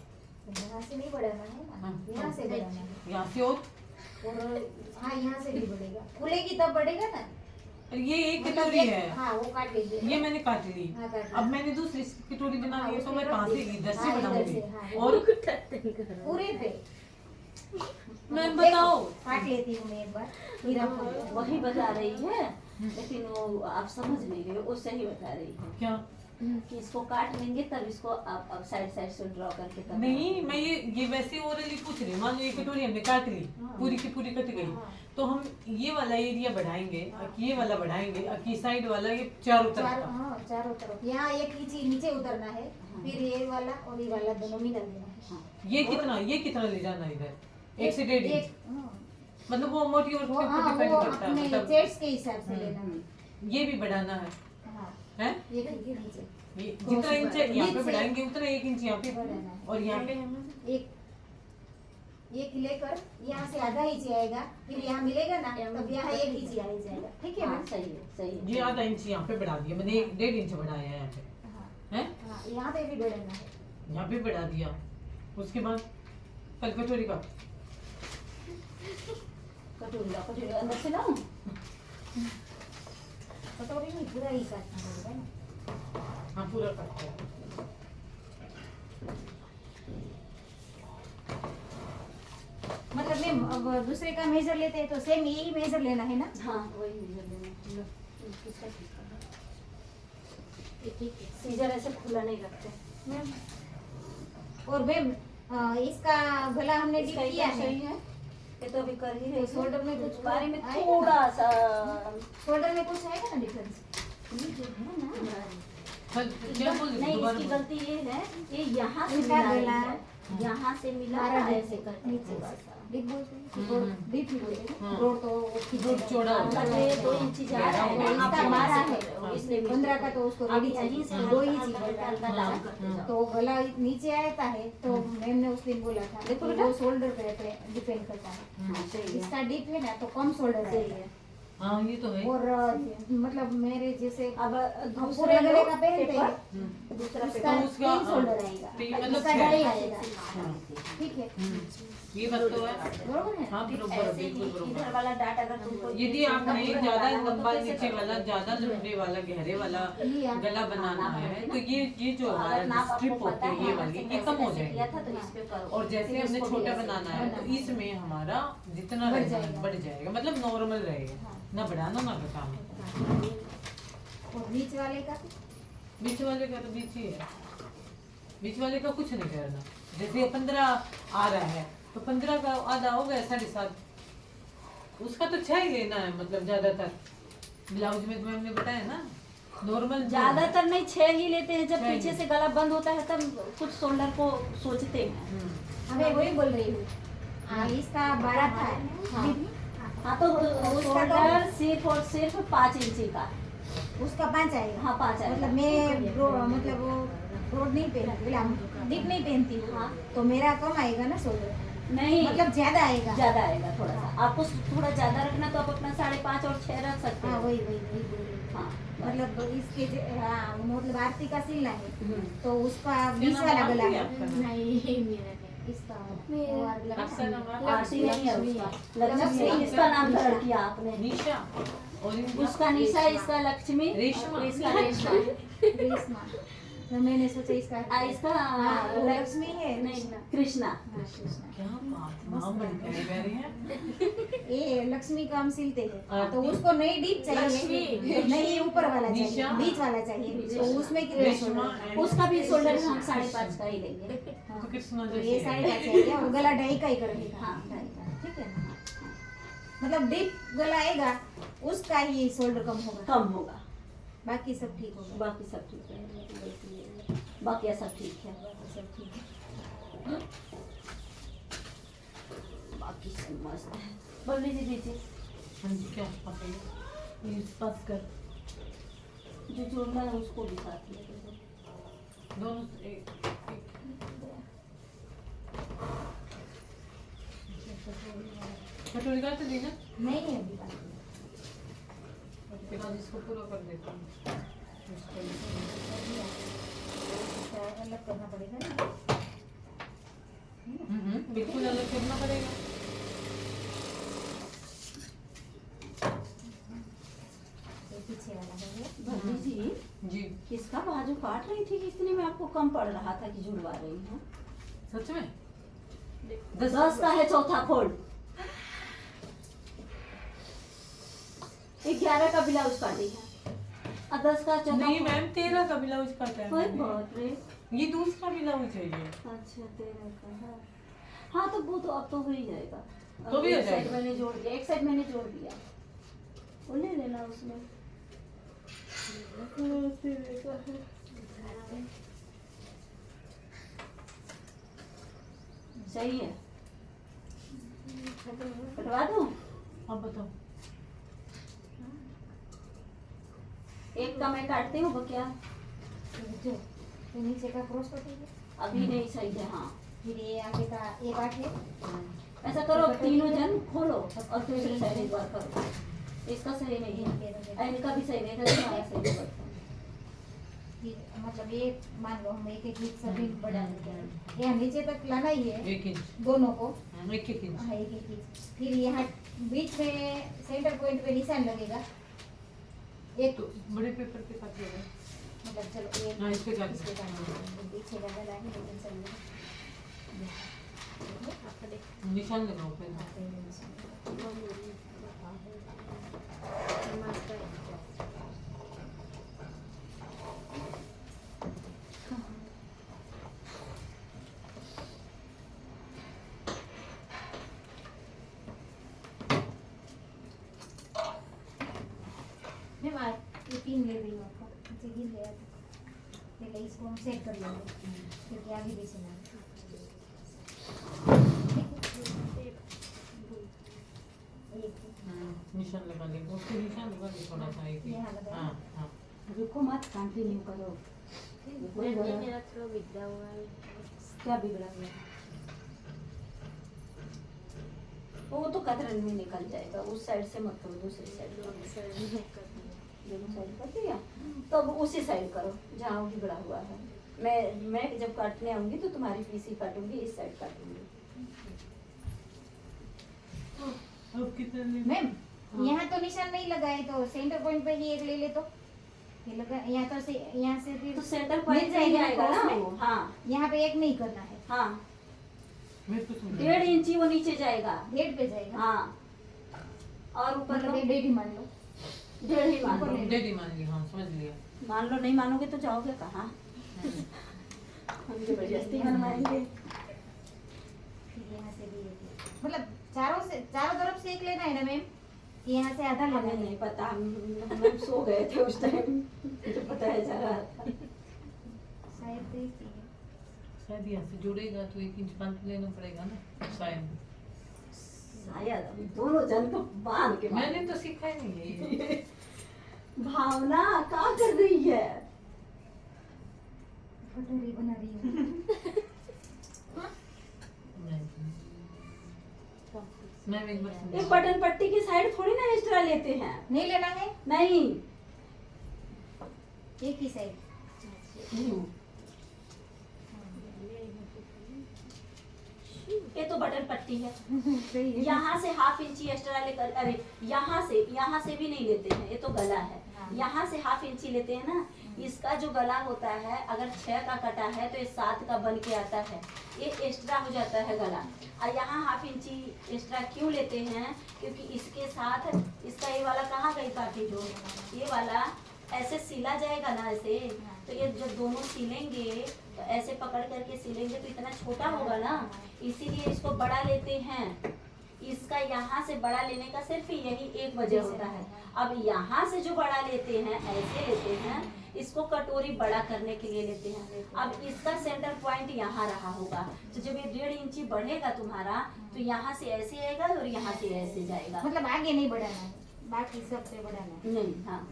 यहाँ से नहीं बढ़ाना है ना, हाँ। यहाँ से बढ़ाना है। यहाँ से और हाँ यहाँ से भी बढ़ेगा, खुलेगी तब बढ़ेगा ना। अरे ये एक मतलब कटोरी एक- है, हाँ वो काट लीजिए। ये मैंने काट ली। हाँ, काट ली। अब मैंने दूसरी कटोरी बना ली है, तो उसमें मैं रख कहाँ से दीजिए। इधर से हाँ, इधर बनाऊंगी? से, हाँ, और पूरे पे मैं देखो, बताओ, काट लेती हूँ मैं एक बार, फिर आपको वही बता रही है, लेकिन वो आप समझ नहीं रहे, वो सही बता रही है क्या कि इसको काट लेंगे तब इसको आप अब साइड साइड से ड्रॉ करके करना नहीं, है। मैं ये वैसे ओरली पूछ रही हूँ। मान लो ये कटोरी हमने काट ली, पूरी की पूरी कट गई, तो हम ये वाला एरिया बढ़ाएंगे, ये वाला बढ़ाएंगे, ये साइड वाला, ये चारों तरफ का। हाँ चारों तरफ, यहाँ एक ही चीज नीचे उतरना है, फिर ये वाला और ये वाला दोनों मिला देना है। ये कितना ले जाना है इधर? 1 से 1.5 इंच, हाँ, मतलब वो मोटी और वो ऊपर हाँ डिपेंड वो करता है, अपने मतलब चेट्स के हिसाब से लेना है। ये भी बढ़ाना है, हाँ हैं? ये देखिए नीचे ये जितना इंच यहाँ पे नीचे। बढ़ाएंगे उतना 1 इंच यहाँ पे, बढ़ाना है। और यहाँ पे एक लेकर यहाँ से आधा इंच आएगा, फिर यहाँ मिलेगा ना, तब यहाँ 1 इंच आ जाएगा। ठीक है हाँ, ना? सही है सही है। ये आधा इंच यहाँ पे बढ़ा दिया मैंने, 1.5 इंच बढ़ाया है यहाँ पे, हाँ हैं? हाँ, यहाँ पे भी बढ़ाना है। यहाँ पे बढ़ा दिया, उसके बाद कल कटोरी का कटोरी अंदर से लाऊं? कटोरी नहीं, पूरा ही काटना पड़ेगा ना। हाँ पूरा काट दिया। मतलब मैम अब दूसरे का मेजर लेते हैं तो सेम यही मेजर लेना है ना? हाँ वही मेजर लेना। ठीक है सीजर ऐसे खुला नहीं रखते। मैम। और मैम इसका गला हमने इसका डिप किया एकदम है। सही है, ये तो अभी कर ही रही तो शोल्डर में कुछ बारी में आएगा थोड़ा सा शोल्डर में कुछ आएगा ना डिफरेंस? ये जो है ना, कल क्या बोल रही थी? नहीं दोबारा इसकी बोल। गलती ये है, ये यहाँ से इनका मिला रही गला है, यहाँ से मिला हमारा है, डीप ऐसे करके नीचे थोड़ा सा। डीप बोलते हैं हम्म। डीप ही बोलते हैं हाँ। रोड तो वो रोड चौड़ा होता आपका है। जो ये 2 इंच जा रहा है ना, इसका आप यहाँ 12 से है, कर रहे हो, इसलिए 15 का तो उसको आप रेडी यहीं चाहिए से 2 हल्का इंच हल्का हल्का बोला डाउन करते जाओ। तो गला नीचे आता है तो मैम ने उस दिन बोला था देखो कि बेटा। वो शोल्डर पे डिपेंड करता है। हाँ, सही है। इसका डीप है ना तो कम शोल्डर सही है है। हाँ ये तो है। और मतलब मेरे जैसे अब दूसरे दूसरे गले लोग का पहनते पेपर, हैं दूसरा उसका तो उसका 3 शोल्डर आएगा तो ये मतलब इसका 6 ढाई आएगा हाँ। ठीक है ये बात तो है। बरोबर है। हाँ बरोबर, ऐसे ही बिल्कुल इधर बरोबर। वाला डाट अगर तुमको यदि आपने ज्यादा वो तो लंबा कैसे नीचे करोगे? वाला, ज्यादा लंबे वाला, गहरे वाला लिया। गला बनाना है तो ये जो अगर हमारा नाप आपको स्ट्रिप पता होती है ये वाली, ये कम हो किया जाएगी। था तो इस पे करो। और जैसे फिर हमने इसको भी छोटा ऐसे बनाना है तो बनाना है। इसमें हमारा जितना बढ़ रहना है जाएगा। बढ़ जाएगा, मतलब नॉर्मल रहेगा, ना बढ़ाना ना घटाना। और बीच वाले का बीच वाले का तो बीच ही है, बीच वाले का कुछ नहीं करना। जैसे 15 आ रहा है तो 15 का आधा हो गया 7.5, उसका तो 6 ही लेना है, मतलब ज्यादातर ब्लाउज में तो मैम ने बताया ना नॉर्मल ज्यादातर नहीं 6 ही लेते हैं। जब 6 ही। पीछे से गला बंद होता है तब कुछ शोल्डर को सोचते हैं। हमें वही बोल रही हूँ। इसका 12 था। हाँ तो शोल्डर सिर्फ और सिर्फ 5 इंची का। उसका 5 आएगा। हाँ 5 आएगा। मतलब मैं मतलब वो ब्रॉड नहीं पहनती, डीप नहीं पहनती हूँ। हाँ। तो मेरा कम आएगा ना शोल्डर, नहीं मतलब ज्यादा आएगा। ज्यादा आएगा थोड़ा सा। आपको थोड़ा ज्यादा रखना तो आप अपना 5.5 और 6 रख सकते हाँ हो। वही वही वही बोल रही हूँ। हाँ मतलब इसके हाँ मतलब आरती का सिलना है हम्म। तो उसका 20 वाला गला है। नहीं मेरा नहीं। इसका वो वाला गला आपका है। नाम आरती नहीं है उसका, लक्ष्मी। लक्ष्मी। इसका नाम धर किया आपने। निशा और उसका निशा, इसका लक्ष्मी, रेशमा। और इसका रेशमा। रेशमा। तो मैंने सोचा इसका इसका हाँ, वो लक्ष्मी है। नहीं कृष्णा। हाँ, कृष्णा। क्या बात, नाम बड़े प्यारे प्यारे हैं। ये लक्ष्मी का हम सिलते हैं तो आरती। उसको नहीं डीप चाहिए, लक्ष्मी। नहीं ऊपर वाला चाहिए, निशा। बीच वाला चाहिए। तो उसमें रेशमा and उसका भी शोल्डर हम 5.5 का ही लेंगे। तो कृष्णा तो ये जैसे साइड का चाहिए और गला 2.5 का ही करेगा। हाँ ढाई ठीक है ना? मतलब डीप गला आएगा उसका ही शोल्डर कम होगा, कम होगा। बाकी सब ठीक होगा। बाकी सब ठीक है। बाकी सब ठीक है। सब ठीक है। बाकी सब मस्त है। बबली जी दीजिए हाँ जी, क्या बताइए, इस पास कर जो जोड़ना है उसको भी साथ में दे दो। दोनों एक कटोरी का तो देना, नहीं है अभी बाकी। फिर आज इसको पूरा कर देता हूँ। अलग करना पड़ेगा ना। बिल्कुल अलग करना पड़ेगा। ये पीछे वाला हो गया। बबली जी जी किसका बाजू काट रही थी कि इतने में आपको कम पड़ रहा था कि जुड़वा रही हैं? सच में 10 का है चौथा फोल्ड। 11 का ब्लाउज काटी है और 10 का चौथा नहीं fold। मैम 13 का ब्लाउज काटा है ओए मैंने। बाप रे। ये दूसरा ब्लाउज चाहिए। अच्छा 13 का है। हाँ तो वो तो अब तो हो ही जाएगा। तो भी हो एक साइड जाएगा। मैंने जोड़ दिया, एक साइड मैंने जोड़ दिया। वो ले लेना उसमें। सही है। कटवा दूं? अब बताओ। एक का मैं काटती हूँ वो क्या जो ये नीचे का क्रॉस पट्टी है, अभी नहीं सही है। हाँ फिर ये आगे का ये पार्ट है। ऐसा करो, तीनों जन खोलो और दूसरी साइड एक बार करो। इसका सही नहीं है और इनका भी सही नहीं था, तुम्हारा सही है। फिर मतलब ये मान लो हम एक एक इंच सभी बढ़ा देते हैं। यहाँ नीचे तक लाना ही है 1 इंच, दोनों को। एक एक इंच। हाँ एक एक इंच। फिर यहाँ बीच में सेंटर पॉइंट पे निशान लगेगा एक। तो बड़े पेपर पे काट देगा। मतलब चलो एक हाँ, इस पे काट दो। इस पे काट दो। पीछे का गला है लेकिन चलिए निशान लगाओ पहले। मैं ये पिन ले रही हूँ आपका, नीचे गिर गया था। पहले इसको हम सेट कर लेंगे क्योंकि आगे पीछे ना निशान लगा लेंगे, उसको निशान लगा ले थोड़ा सा एक। यहाँ लगा। हाँ हाँ रुको मत, कंटिन्यू करो। मैम ये मेरा थोड़ा बिगड़ा हुआ है। क्या बिगड़ा हुआ है? वो तो कतरन में निकल जाएगा। उस साइड से मत करो, दूसरी साइड करो। दोनों साइड कर दिया तो अब उसी साइड करो जहाँ बिगड़ा हुआ है। मैं जब काटने आऊंगी तो तुम्हारी पीसी काटूंगी, इस साइड काटूंगी। अब कितना लेना? मैम यहाँ तो निशान नहीं लगाए तो सेंटर पॉइंट पे ही एक ले ले तो ये लगा यहाँ तो से यहाँ से भी तो सेंटर मिल पॉइंट जाएगा जाएगा ना उसमें। वो। हाँ यहाँ पे एक नहीं करना है, हाँ मैं तो समझ 1.5 इंची वो नीचे जाएगा। 1.5 पे जाएगा। हाँ और ऊपर मतलब लो 1.5 ही मान लो। 1.5 ही मान लो। ऊपर ले। डैडी मान ली, हाँ समझ लिया। मान लो, नहीं मानोगे तो जाओगे कहाँ? हम जबरदस्ती बनवाएंगे। फिर यहाँ से भी एक ले। मतलब चारों तरफ से एक लेना है ना मैम, कि यहाँ से आधा लेना हमें है। नहीं पता, हम सो गए थे उस टाइम, मुझे बताया जा रहा था। शायद तो एक ही है। शायद यहाँ से जुड़ेगा तो 1 इंच फालतू लेना पड़ेगा ना शायद। शायद हम दोनों जन को बांध के मैंने तो सीखा ही नहीं है ये। भावना क्या कर रही है? भटूरे बना रही हूँ। मैं एक बार एक समझा। बटन पट्टी की साइड थोड़ी ना एक्स्ट्रा लेते हैं। नहीं लेना है, नहीं एक ही साइड। ये तो बटन पट्टी है। सही है। यहाँ से 1/2 इंची एक्स्ट्रा लेकर, अरे यहाँ से भी नहीं लेते हैं, ये तो गला है। हाँ। यहाँ से 1/2 इंची लेते हैं ना। इसका जो गला होता है अगर 6 का कटा है तो ये 7 का बन के आता है, ये एक्स्ट्रा हो जाता है गला। और यहाँ 1/2 इंची एक्स्ट्रा क्यों लेते हैं? क्योंकि इसके साथ इसका ये वाला कहाँ गई काटी, जो ये वाला ऐसे सिला जाएगा ना ऐसे, तो ये जब दोनों सिलेंगे तो ऐसे पकड़ करके सिलेंगे तो इतना छोटा होगा ना, इसीलिए इसको बड़ा लेते हैं। इसका यहाँ से बड़ा लेने का सिर्फ यही एक वजह होता है। अब यहाँ से जो बड़ा लेते हैं ऐसे लेते हैं, इसको कटोरी बड़ा करने के लिए लेते हैं। अब इसका सेंटर पॉइंट यहाँ रहा होगा, तो जब ये 1.5 इंची बढ़ेगा तुम्हारा तो यहाँ से ऐसे आएगा और यहाँ से ऐसे जाएगा। मतलब आगे नहीं बढ़ाना है, बाकी सब पे बढ़ाना है। नहीं, हाँ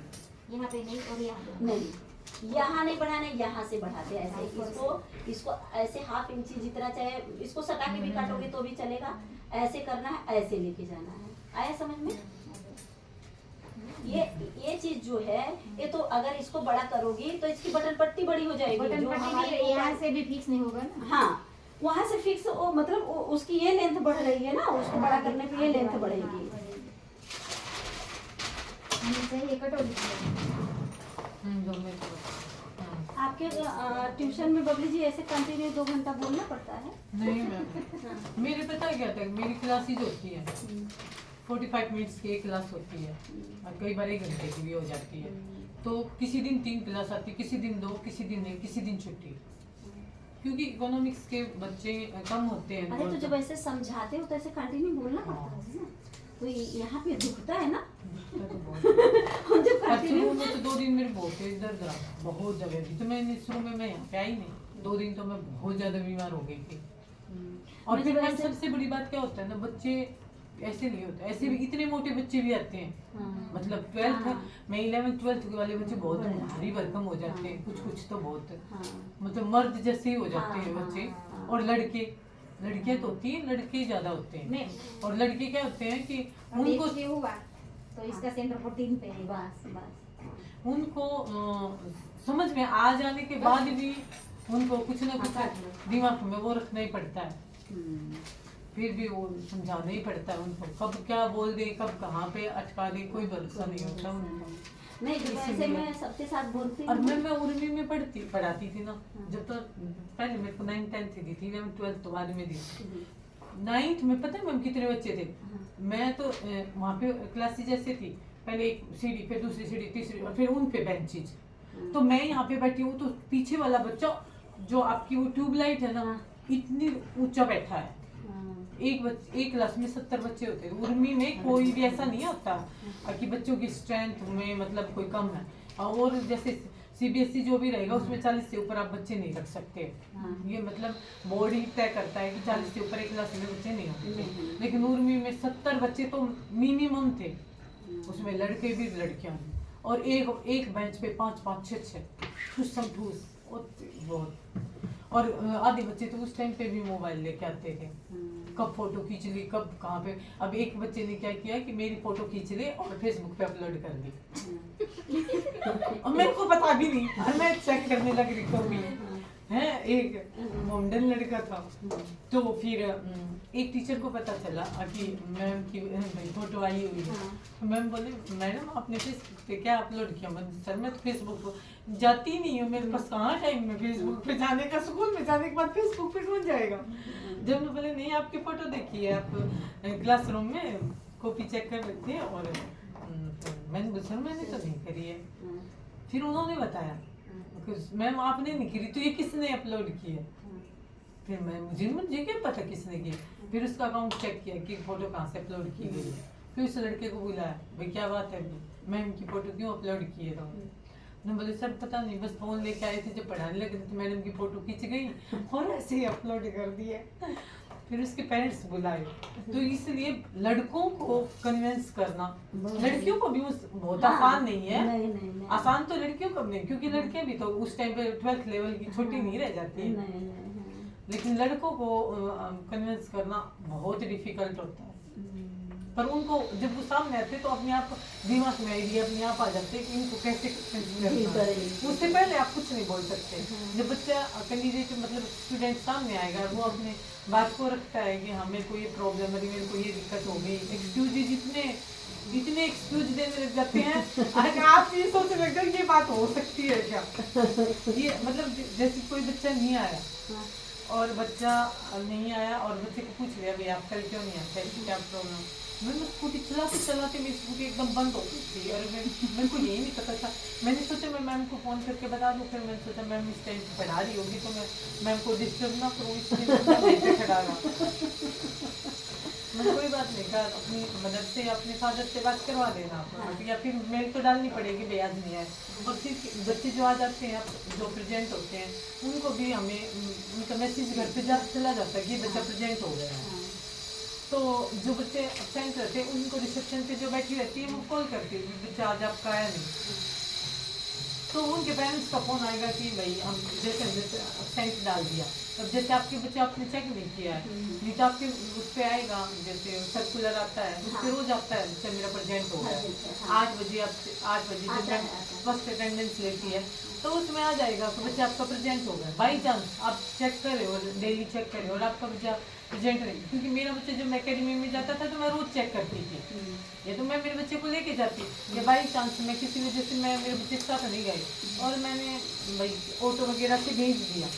यहाँ पे नहीं और यहाँ पे नहीं, यहाँ नहीं बढ़ाना, यहाँ से बढ़ाते हैं ऐसे। इसको ऐसे 1/2 इंची जितना चाहे, इसको सटा के भी काटोगे तो भी चलेगा। ऐसे करना है, ऐसे लेके जाना है। आया समझ में? ये चीज जो है, ये तो अगर इसको बड़ा करोगी तो इसकी बटन पट्टी बड़ी हो जाएगी। बटन जो पट्टी हमारे भी यहाँ ऊपर- से भी फिक्स नहीं होगा ना। हाँ वहाँ से फिक्स, वो मतलब उसकी ये लेंथ बढ़ रही है ना, उसको बड़ा करने पे ये लेंथ बढ़ेगी। चाहिए कटोरी। जो मैं तो आपके ट्यूशन में बबली जी ऐसे कंटिन्यू 2 घंटा बोलना पड़ता है? नहीं मैम, मेरे पता है क्या था, मेरी क्लासेज होती है 45 मिनट्स की एक क्लास होती है और कई बार 1 घंटे की भी हो जाती है। तो किसी दिन 3 क्लास आती है, किसी दिन 2, किसी दिन 1, किसी दिन छुट्टी, क्योंकि इकोनॉमिक्स के बच्चे कम होते हैं। अरे तो जब ऐसे समझाते हो तो ऐसे कंटिन्यू बोलना पड़ता है ना, तो यहाँ पे दुखता है ना। तो बहुत हम जब और कंटिन्यू शुरू में तो 2 दिन मेरे बहुत तेज दर्द रहा, बहुत जगह थी। तो मैंने शुरू में मैं यहाँ पे आई नहीं, 2 दिन तो मैं बहुत ज्यादा बीमार हो गई थी। और मैं फिर जब मैम ऐसे- सबसे बड़ी बात क्या होता है ना, बच्चे ऐसे नहीं होते, ऐसे भी इतने मोटे बच्चे भी आते हैं। मतलब 12th हाँ। में 11th 12th के वाले बच्चे बहुत भारी भरकम हो जाते हैं, कुछ तो बहुत हाँ। मतलब मर्द जैसे ही हो जाते हैं हाँ, बच्चे। हाँ। और लड़कियां तो होती है, लड़के ज्यादा होते हैं। मैम और लड़के क्या होते हैं कि उनको उनको ये हुआ तो इसका सेंटर 14 पे है। बस उनको समझ में आ जाने के बाद भी उनको कुछ ना कुछ दिमाग में वो रखना ही पड़ता है। फिर भी वो समझाना ही पड़ता है उनको, कब क्या बोल दे, कब कहाँ पे अटका दे, कोई भरोसा नहीं होता उनको। नहीं, जब ऐसे मैं सबके साथ बोलती और हूँ। मैं उर्मी में पढ़ाती थी ना, जब तो पहले मेरे को 9th 10th दी थी, 11th 12th तो बाद में दी। 9th में पता है मैम कितने बच्चे थे? मैं तो वहाँ पे क्लासेज ऐसे थी, पहले एक सीढ़ी, फिर दूसरी सीढ़ी, तीसरी, और फिर उन पे बेंचेज। तो मैं यहाँ पे बैठी हूँ तो पीछे वाला बच्चा जो आपकी वो ट्यूबलाइट है ना, इतनी ऊंचा बैठा है। एक क्लास में 70 बच्चे होते हैं। उर्मी में कोई भी ऐसा नहीं होता कि बच्चों की स्ट्रेंथ में मतलब कोई कम है। और जैसे सीबीएसई जो भी रहेगा उसमें 40 से ऊपर आप बच्चे नहीं रख सकते। ये मतलब बोर्ड ही तय करता है कि 40 से ऊपर एक क्लास में बच्चे नहीं होते। लेकिन उर्मी में 70 बच्चे तो मिनिमम थे, उसमें लड़के भी लड़कियां भी। और एक बेंच पे 5-5 6 ठूस बहुत। और आधे बच्चे तो उस टाइम पे भी मोबाइल लेके आते थे, कब फोटो खींच ली, कब कहाँ पे। अब एक बच्चे ने क्या किया कि मेरी फोटो खींच ले और फेसबुक पे अपलोड कर दी। और मेरे को पता भी नहीं, और मैं चेक करने लग रही कभी है। एक मॉडर्न लड़का था, तो फिर एक टीचर को पता चला कि मैम की फोटो आई हुई है। तो मैम बोले मैडम आपने फेसबुक पे क्या अपलोड किया? मैंने सर मैं तो फेसबुक पर जाती नहीं हूँ, मेरे पास कहाँ टाइम है फेसबुक पे जाने का। स्कूल में जाने के बाद फेसबुक पे कौन जाएगा? जब मैं बोले नहीं आपकी फोटो देखी है, आप क्लासरूम में कॉपी चेक कर रहे थे और मैंने बोला सर मैंने तो नहीं करी है। फिर उन्होंने बताया मैम आपने नहीं करी तो ये किसने अपलोड की है? फिर मुझे क्या पता किसने की। फिर उसका अकाउंट चेक किया कि फोटो कहाँ से अपलोड की गई है। फिर उस लड़के को बुलाया, भाई क्या बात है मैम की फोटो क्यों अपलोड की है? तो बोले सर पता नहीं, बस फोन लेके आए थे, जब पढ़ाने लगे थे तो मैडम की फोटो खींच गई और ऐसे ही अपलोड कर दिए। फिर उसके पेरेंट्स बुलाए। तो इसलिए लड़कों को कन्विंस करना, लड़कियों को भी बहुत आसान नहीं है। नहीं। आसान तो लड़कियों को भी नहीं, क्योंकि लड़कियां भी तो उस टाइम पे 12th लेवल की छोटी नहीं रह जाती है। लेकिन लड़कों को कन्विंस करना बहुत डिफिकल्ट होता है। पर उनको जब वो सामने आते तो अपने आप दिमाग में आइडिया अपने आप आ जाते हैं कि इनको कैसे करना है। उससे पहले आप कुछ नहीं बोल सकते। जब बच्चा कैंडिडेट मतलब स्टूडेंट सामने आएगा, वो अपने बात को रखता है कि हमें कोई प्रॉब्लम है, मेरे को ये दिक्कत हो गई, एक्सक्यूज इतने एक्सक्यूज देने लग जाते हैं। अगर आप ये सोचने लग जाए ये बात हो सकती है क्या? ये मतलब जैसे कोई बच्चा नहीं आया और बच्चा नहीं आया और बच्चे को पूछ लिया भाई आप कल क्यों नहीं आते, क्या प्रॉब्लम? मैं स्कूटी चलाते मेरी स्कूटी एकदम बंद हो गई थी और मेरे को यही नहीं पता था। मैंने सोचा मैं मैम को फ़ोन करके बता दूँ। फिर मैंने सोचा मैम इस टाइम पढ़ा रही होगी तो मैं मैम को डिस्टर्ब ना करूँ, इसलिए मैं वहीं पे खड़ा रहा। मैंने कोई बात नहीं कहा, अपनी मदद से अपने फादर से बात करवा देना आप, या फिर मेल तो डालनी पड़ेगी भाई आज नहीं आए। और फिर बच्चे जो आ जाते हैं जो प्रेजेंट होते हैं उनको भी हमें उनका मैसेज घर पे चला जाता है कि बच्चा प्रेजेंट हो गया है। तो जो बच्चे एब्सेंट रहते हैं उनको रिसेप्शन पे जो बैठी रहती है वो कॉल करती है बच्चा आज आपका आया नहीं। तो उनके पेरेंट्स का फ़ोन आएगा कि भाई हम जैसे एब्सेंट डाल दिया। अब जैसे आपके बच्चे आपने चेक नहीं किया है, नहीं तो आपके उस पर आएगा जैसे सर्कुलर आता है उस पर रोज आता है बच्चा मेरा प्रेजेंट हो गया 8 बजे जब फर्स्ट अटेंडेंस लेती है तो उसमें आ जाएगा कि बच्चा आपका प्रेजेंट हो गया। बाई चांस आप चेक करें और डेली चेक करें और आपका बच्चा प्रेजेंट नहीं, क्योंकि मेरा बच्चा जब मैं अकेडमी में जाता था तो मैं रोज चेक करती थी, या तो मैं मेरे बच्चे को लेके जाती, या बाई चांस मैं किसी वजह से मैं मेरे बच्चे के साथ नहीं गई और मैंने भाई ऑटो वगैरह से भेज दिया,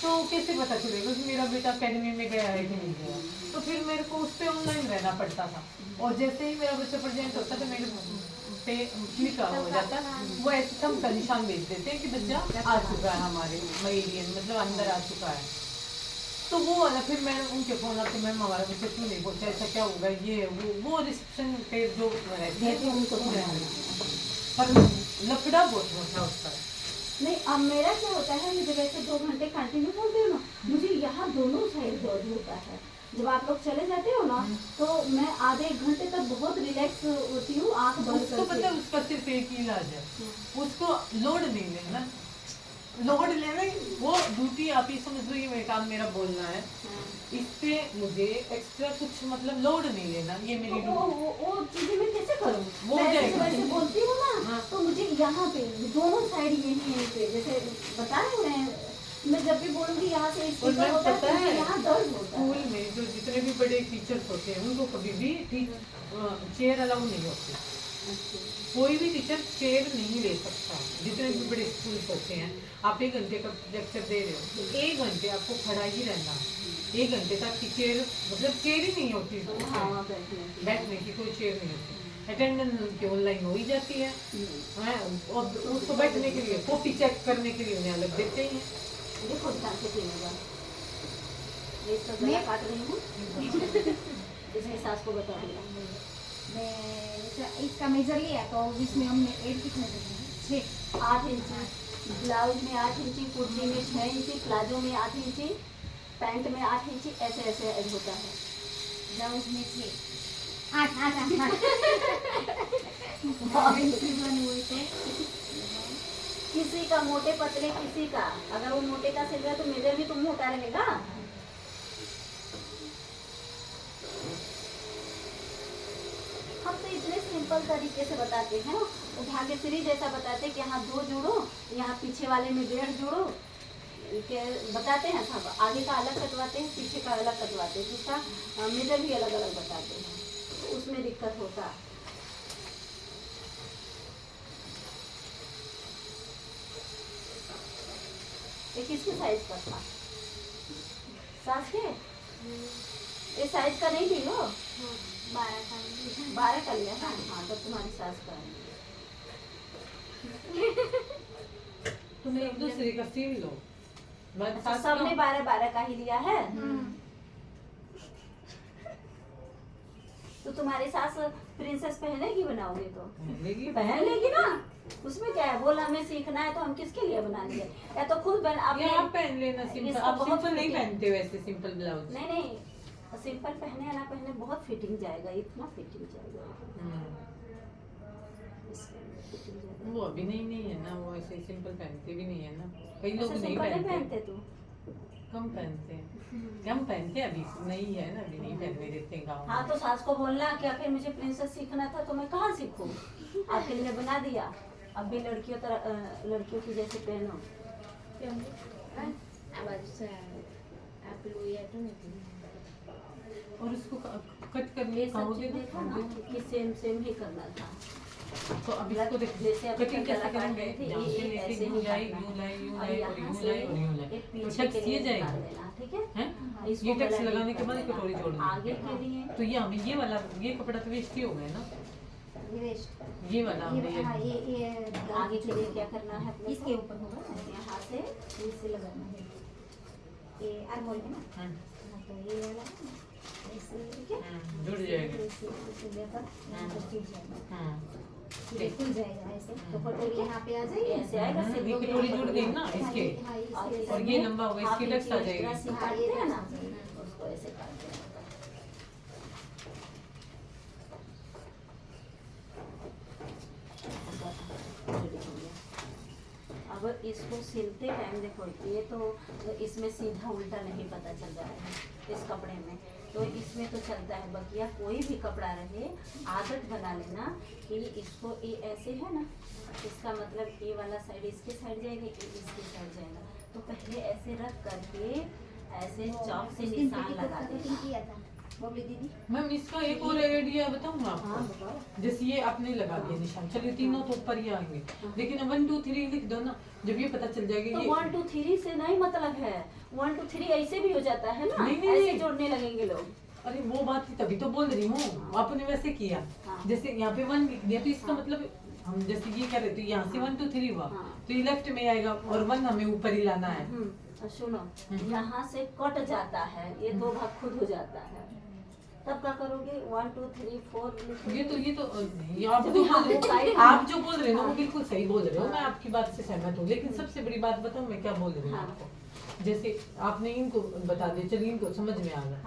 तो कैसे पता चलेगा कि मेरा बेटा अकेडमी में गया है कि नहीं गया? तो फिर मेरे को उस पर ऑनलाइन रहना पड़ता था। और जैसे ही मेरा बच्चा प्रेजेंट होता तो मेरे पे क्लिक हो जाता, वो ऐसे कम का निशान भेज देते हैं कि बच्चा आ चुका है हमारे एरिया में, मतलब अंदर आ चुका है। तो वो वाला फिर मैं उनके फ़ोन आते मैम हमारा बच्चा क्यों नहीं पहुँचा, ऐसा क्या होगा, ये वो रिसेप्शन पे जो रहती है उनको पर लफड़ा बहुत होता है उसका। नहीं अब मेरा क्या होता है, मैं जब ऐसे 2 घंटे कंटिन्यू बोलती हूँ ना, मुझे यहाँ दोनों साइड दर्द होता है। जब आप लोग चले जाते हो ना तो मैं आधे 1 घंटे तक बहुत रिलैक्स होती हूँ, आँख बंद करके। उसको पता है उसका सिर्फ एक ही इलाज है, उसको लोड नहीं लेना। लोड लेना वो ड्यूटी आप ही समझ लो, ये काम मेरा बोलना है, इस पे मुझे एक्स्ट्रा कुछ मतलब लोड नहीं लेना, ये मेरी वो चीजें मैं कैसे करूँ? वो वैसे बोलती हूँ ना तो मुझे यहाँ पे दोनों साइड यहीं पे जैसे बताए मैं जब भी बोलूँगी यहाँ से स्पीकर होता है यहाँ दर्द होता है। स्कूल में जो जितने भी बड़े टीचर्स होते हैं उनको कभी भी चेयर अलाउ नहीं होती, कोई भी टीचर चेयर नहीं ले सकता। जितने भी बड़े स्कूल होते हैं आप 1 घंटे का लेक्चर दे रहे हो तो 1 घंटे आपको खड़ा ही रहना, 1 घंटे तक की चेयर मतलब चेयर ही नहीं होती, बैठने की कोई चेयर नहीं होती। अटेंडेंस उनकी ऑनलाइन हो ही जाती है और उसको बैठने के लिए कॉपी चेक करने के लिए उन्हें अलग देते ही हैं। देखो ध्यान से पीनेगा, मैं इसका गला काट रही हूँ इसमें सास को बता दिया। मैं इसका मेजर लिया तो इसमें हमने 8 कितने देते हैं 8 इंची, ब्लाउज में 8 इंची, कुर्ती में 6 इंची, प्लाजो में 8 इंची, पैंट में 8 इंची, ऐसे ऐसे होता है। ब्लाउज में 8 इंची बने हुए थे। किसी का मोटे पतले, किसी का अगर वो मोटे का सिल रहा है तो मेजर भी तो मोटा रहेगा। हम तो इतने सिंपल तरीके से बताते हैं, वो भाग्यश्री जैसा बताते हैं कि यहाँ 2 जोड़ो, यहाँ पीछे वाले में 1.5 जोड़ो, के बताते हैं सब, आगे का अलग कटवाते हैं, पीछे का अलग कटवाते हैं, जिसका मीटर भी अलग अलग बताते हैं, तो उसमें दिक्कत होता है। ये किसके साइज का था? सास के? ये साइज का नहीं थी लो, 12 का लिया था। हाँ तो तुम्हारी सास का है। तुम एक दूसरे का सील लो। अच्छा सबने 12 का ही लिया है। तो तुम्हारी सास प्रिंसेस पहनेगी बनाओगे तो? पहन लेगी ना, उसमें क्या है? बोल हमें सीखना है तो हम किसके लिए बनाएंगे? या तो खुद आप पहन लेना सिंपल। आप सिंपल नहीं पहनते वैसे सिंपल ब्लाउज। नहीं सिंपल पहने या ना पहने बहुत फिटिंग जाएगा, इतना फिटिंग जाएगा। वो अभी नहीं है ना, वो ऐसे सिंपल पहनते भी नहीं है ना, कई लोग नहीं पहनते। तू कम पहनते अभी नहीं है ना, अभी नहीं पहनने देते गाँव। हाँ तो सास को बोलना कि आखिर मुझे प्रिंसेस सीखना था तो मैं कहाँ सीखूं, आपके लिए बना दिया। अब भी लड़कियों की जैसे पहनो। और उसको कट करने देखा ना कि सेम ही करना था। तो अब इसको जैसे कटिंग कैसे करेंगे? यहाँ से लेके यूं लाई और यूं लाई तो टक्स ये जाएगा, ठीक है? हैं? ये टक्स लगाने के बाद कटोरी जोड़ आगे के लिए तो ये हमें ये कपड़ा तो वेस्ट ही हो गया ना, ये वाला हमें ये आगे के लिए क्या करना है? अपने इसके ऊपर होगा, यहाँ से इसे लगाना है, ये आर्मोल है ना। हाँ, तो ये वाला ऐसे, ठीक है, जुड़ जाएगा। ऐसे लेकर यहाँ पर जुड़ जाएगा, ये खुल जाएगा ऐसे। तो कटोरी यहाँ पे आ जाएगी, ऐसे आएगा। ये कटोरी जुड़ गई ना इसके, और ये लंबा होगा, इसकी टक्स आ जाएगी। काटते हैं ना, उसको ऐसे काटते हैं। अब इसको सिलते टाइम देखो, ये तो इसमें सीधा उल्टा नहीं पता चल रहा है इस कपड़े में, तो इसमें तो चलता है। बकिया कोई भी कपड़ा रहे, आदत बना लेना कि इसको ये ऐसे है ना, इसका मतलब ये वाला साइड इसके साइड जाएगा, ये इसके साइड जाएगा। तो पहले ऐसे रख करके ऐसे चौक से निशान लगा देना। दीदी मैम इसका एक और आइडिया बताऊँ आपको। जैसे ये आपने लगा दिया निशान, चलिए तीनों तो ऊपर ही आएंगे, लेकिन 1 2 3 लिख दो ना, जब ये पता चल जाएगा। तो ये 1 2 3 से नहीं मतलब है, 1 2 3 ऐसे भी हो जाता है ना, नहीं, ऐसे जोड़ने लगेंगे लोग। अरे वो बात ही तभी तो बोल रही हूँ, आपने वैसे किया। जैसे यहाँ पे 1 लिख दिया तो इसका मतलब हम जैसे ये कर रहे थे, यहाँ से 1 2 3 हुआ तो ये लेफ्ट में आएगा और 1 हमें ऊपर ही लाना है। सुनो, यहाँ से कट जाता है, ये 2 भाग खुद हो जाता है, तब क्या करोगे? 1 2 3 4 ये आप जो बोल रहे हो ना वो बिल्कुल सही बोल रहे हो, मैं आपकी बात से सहमत हूँ। लेकिन सबसे बड़ी बात बताऊँ मैं क्या बोल रही हूँ आपको। जैसे आपने इनको बता दिया, चलिए इनको समझ में आ गया।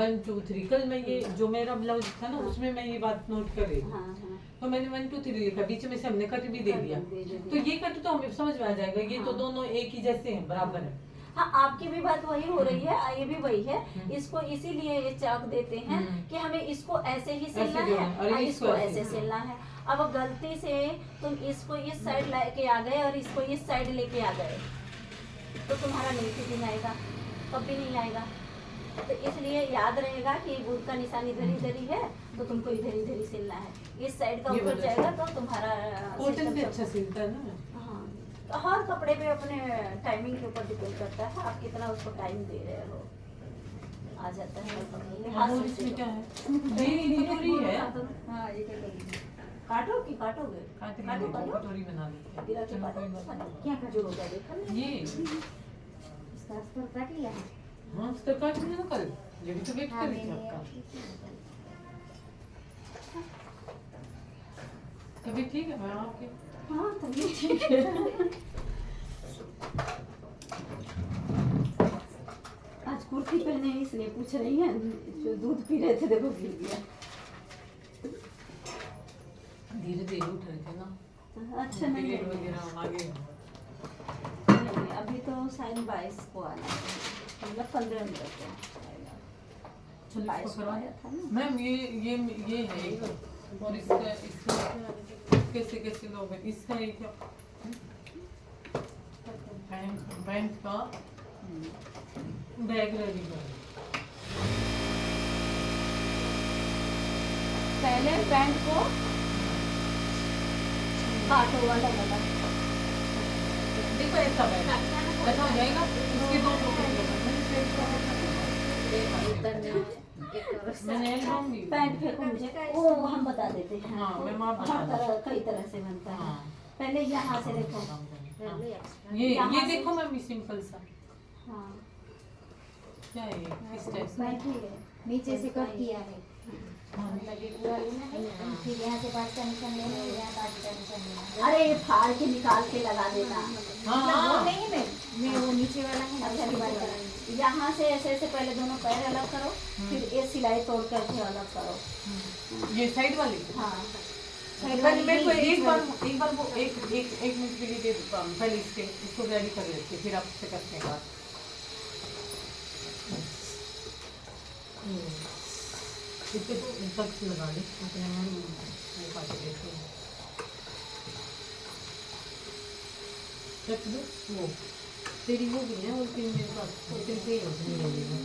1 2 3 कल मैं ये जो मेरा ब्लाउज था ना उसमें मैं ये बात नोट कर रही थी, तो मैंने 1 2 3 लिखा, बीच में से हमने कट भी दे दिया, तो ये कट तो हमें समझ में आ जाएगा, ये तो दोनों एक ही जैसे हैं, बराबर है। हाँ, आपकी भी बात वही हो रही है, ये भी वही है। इसको इसीलिए ये चाक देते हैं कि हमें इसको ऐसे ही सिलना है और इसको ऐसे सिलना है। अब गलती से तुम इसको इस साइड लेके आ गए और इसको इस साइड लेके आ गए तो तुम्हारा नहीं फिटिंग आएगा, कभी नहीं आएगा। तो इसलिए याद रहेगा कि गुद का निशान इधर ही है, तो तुमको इधर ही सिलना है। इस साइड का ऊपर जाएगा तो तुम्हारा कॉटन भी अच्छा सिलता है ना। तो हर कपड़े पे अपने टाइमिंग के ऊपर डिपेंड करता है, आप कितना उसको टाइम दे रहे हो। आ जाता है और इसमें क्या है? ये कटोरी है। हाँ, ये कटोरी काटो कि काटोगे? काटो कटोरी बना देते हैं। गिरा के काटो, क्या जो होगा देखा नहीं? ये इसका अस्तर काट लिया है। हाँ तो काट लिया ना कल, ये भी तो वेट कर रही थी आपका। तभी ठीक है मैम आपके। हाँ तभी ठीक है। आज कुर्ती पहने इसलिए पूछ रही है, जो दूध पी रहे थे देखो गिर गया। धीरे धीरे उठ रहे थे ना। अच्छा नहीं है वगैरह आगे। अभी तो शायद 22 को आना है, मतलब 15 मिनट को आएगा। 22 को आया था ना मैम। ये है एक, और इसका कैसे लोग हैं, इसका एक पैंट का बैग रेडी कर। पहले पैंट को काटो वाला वाला। देखो ऐसा बैग ऐसा हो जाएगा, इसके दो पॉकेट मैंने लूंगी। पैंट फेंको मुझे, वो हम बता देते हैं। हाँ, मैं माप बता हर तरह कई तरह से बनता है। हाँ। पहले यहाँ से देखो। ये देखो मम्मी सिंपल सा हाँ क्या है ये? किस टाइप से? पैंट ही है। नीचे से कट किया है, हाँ। मतलब ये पूरा लेना है, फिर यहाँ से 5 का निशान लेना है, यहाँ 5 का निशान लेना है। अरे ये फाड़ के निकाल के लगा देना। हाँ मतलब वो हाँ नहीं मैं वो नीचे वाला है ना, अच्छा उसकी बात निकाल कर रही हूँ। यहाँ से ऐसे ऐसे पहले दोनों पैर अलग करो, फिर ये सिलाई तोड़ करके अलग करो। ये साइड वाली। हाँ साइड पहले वाली मेरे को नहीं, बीच एक वाली। बार वो एक मिनट के लिए दे दो, पहले इसको रेडी कर लेते फिर आपसे करते हैं बात। इसे तो तक से लगा दे अपने में वो काट देते हैं। रख दो वो तेरी वो भी है और फिर मेरे पास तेरे पे ही होती है।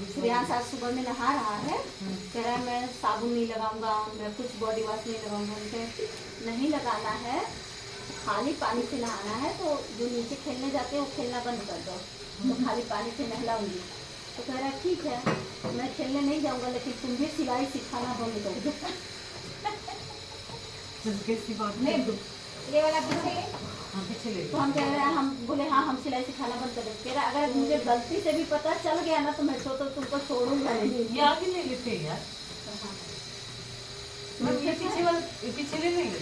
श्रेयांश आज सुबह में नहा रहा है, कह रहा है मैं साबुन नहीं लगाऊंगा, मैं कुछ बॉडी वॉश नहीं लगाऊंगा। उनके नहीं लगाना है, खाली पानी से नहाना है। तो जो नीचे खेलने जाते हैं वो खेलना बंद कर दो, तो खाली पानी से नहलाऊंगी। तो कह रहा है ठीक है मैं खेलने नहीं जाऊंगा, लेकिन तुम भी सिलाई सिखाना बंद कर दो। कैसी बात नहीं, ये वाला पीछे ले। हाँ पीछे ले तो हम कह रहे हैं, हम बोले हाँ हम सिलाई सिखाना बंद कर देंगे। कह रहा अगर मुझे गलती से भी पता चल गया ना तो मैं तो तुमको छोड़ूंगा नहीं। ये आगे ले लेते हैं यार। मैं ये पीछे वाला पीछे ले लेंगे।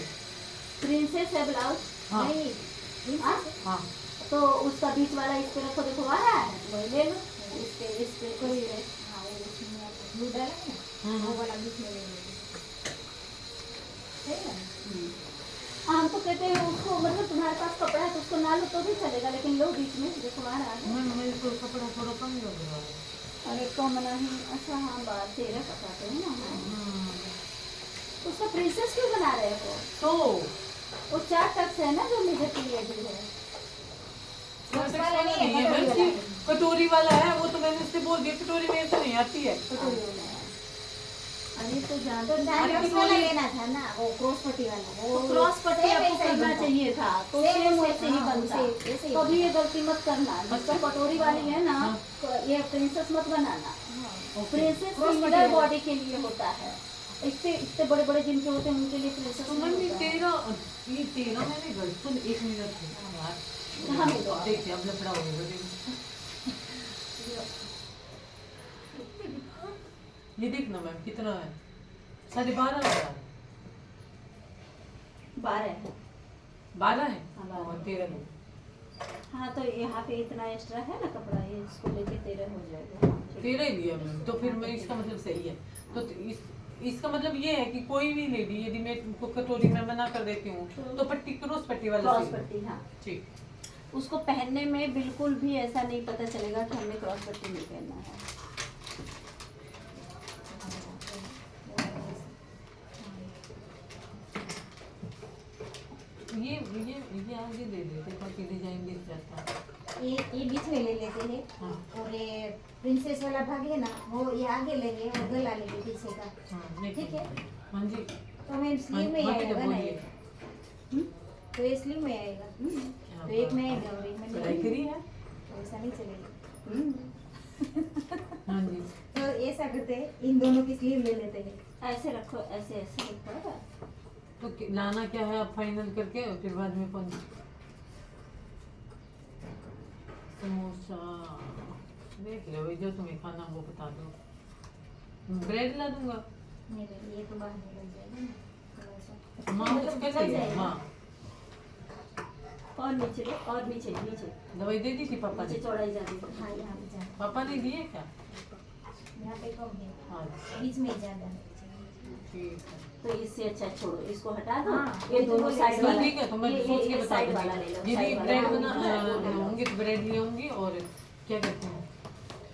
प्रिंसेस है ब्लाउज। हाँ नहीं, हाँ? हाँ तो उसका बीच वाला इस पे रखो, देखो वहाँ है वही ले लो। इस पे कोई है। हाँ, वो उसमें आप glue डाला है ना, वो वाला बीच में ले लेंगे। सही है ना? हम तो कहते हैं उसको, मतलब तुम्हारे पास कपड़ा है तो उसको ना लो तो भी चलेगा, लेकिन लो बीच में देखो वहाँ आ गया। मेरे को कपड़ा थोड़ा कम लग रहा है। अरे कम नहीं, अच्छा हाँ बात 13 बताते हैं ना। उसका प्रिंसेस क्यों बना रहे हो? तो वो 4 टक्स है ना जो मुझे चाहिए भी है। वाला नहीं है, ये बल्कि कटोरी वाला है, वो तो मैंने उससे बोल दिया कटोरी में तो नहीं आती है। कटोरी वाला है। अरे तो जान तो डायरेक्ट वाला लेना था ना, वो क्रॉस पट्टी वाला। वो क्रॉस पट्टी सेम आपको ऐसा ही करना बनता। चाहिए था, तो सेम सेम वैसे, वैसे ही हाँ, बनता। वैसे ही कभी ये गलती मत करना, जिसका कटोरी वाली है ना, हाँ। तो ये प्रिंसेस मत बनाना। प्रिंसेस क्रॉस पट्टी सिंगल वाला। बॉडी के लिए होता है। इतने बड़े बड़े जिनके होते हैं उनके लिए प्रिंसेस तो नहीं मम्मी होता है। 13 मैंने गलत तो 1 मिनट यार। हाँ, नहीं तो। अब देखिए अब लफड़ा हो गया। ये देखना मैम कितना है, 12.5 है। 12 है। 12 है हाँ, 12 और 13 है। हाँ तो यहाँ पे इतना एक्स्ट्रा है ना कपड़ा, ये इसको लेके 13 हो जाएगा। 13 ही लिया मैम, तो फिर मैं इसका मतलब सही है। तो इसका मतलब ये है कि कोई भी लेडी यदि मैं तुमको कटोरी में मना कर देती हूँ तो पट्टी क्रॉस पट्टी वाला क्रॉस सही है। पट्टी, हाँ। ठीक। उसको पहनने में बिल्कुल भी ऐसा नहीं पता चलेगा कि हमने क्रॉस पट्टी नहीं पहनना है। ये आगे दे देते ताकि डिजाइन दिख जाता है। ये बीच में ले लेते हैं, हाँ। और ये प्रिंसेस वाला भाग है ना, वो ये आगे लेंगे और गला लेंगे पीछे का। हाँ ठीक है, हाँ जी। तो मैं स्लीव में ही हाँ, आएगा ना बोलिए। ये। तो ये स्लीव में आएगा, तो एक में आएगा और एक में नहीं पढ़ाई करी आएगा। है। तो ऐसा नहीं चलेगा। हाँ जी। तो ऐसा करते हैं, इन दोनों की स्लीव ले लेते हैं। ऐसे रखो, ऐसे ऐसे रखो। तो लाना क्या है आप फाइनल करके और फिर बाद में कौन समोसा देख लो, जो तुम्हें खाना वो बता दो। ब्रेड ला दूंगा। नहीं नहीं, ये तो बाहर निकल जाएगा ना थोड़ा सा। माँ मतलब कुछ निकल कैसे जाएगा। माँ और नीचे लो, और नीचे नीचे दवाई दे दी थी पापा नीचे ने? चौड़ाई ज्यादा। हाँ, यहाँ पे जाना, पापा ने दिए क्या? यहाँ पे कम है, हाँ बीच में ही ज्यादा है। ठीक है। तो इससे अच्छा छोड़ो, इसको हटा दो। हाँ, ये दोनों साइड वाला, ठीक है, तो मैं सोच के बता साइड वाला ले लो, दूंगी। यदि साइड ब्रेड वाला। बना होंगे तो ब्रेड ले आऊंगी, और क्या कहते हैं,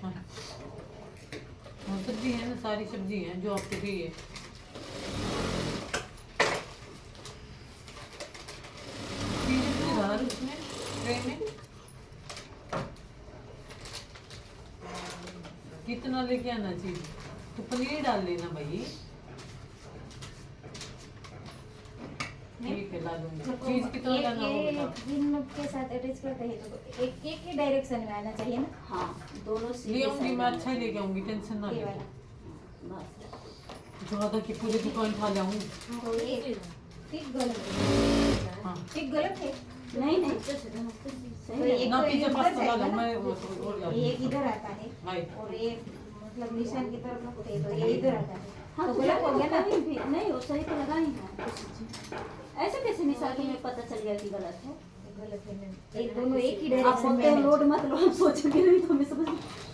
हाँ सब्जी है ना, सारी सब्जी है जो आपको चाहिए। चीज़ डाल उसमें ट्रे में, कितना लेके आना चाहिए, तो पनीर डाल लेना भाई। ठीक है, ला दूंगी। चीज कितना डालना वो बताओ। इन के साथ अटैच करते हैं तो एक एक ही डायरेक्शन में आना चाहिए ना। हाँ, दोनों ले सीधे आऊंगी साइड मैं, वाला। अच्छा ही लेके आऊंगी, टेंशन ना ये ले। वाला ज्यादा कि पूरी दुकान खा जाऊं। तो ये ठीक गलत है, हाँ ठीक गलत है। नहीं नहीं तो सही है। एक ना तो पिज्जा इधर पास्ता ला जाएगा दूं ना, मैं, वो तो और ला दूं। एक इधर आता है भाई और ये मतलब निशान की तरफ लगते हैं, तो ये इधर आता है। हाँ, तो तो गलत हो गया ना। कहीं भी नहीं, वो सही तो लगा ही है। ऐसे कैसे निशान तुम्हें पता चल गया कि गलत है? गलत है, एक दोनों एक ही आप डायरेक्शन बोलते में हो लोड मत लो, हम सोचेंगे नहीं तो हमें समझ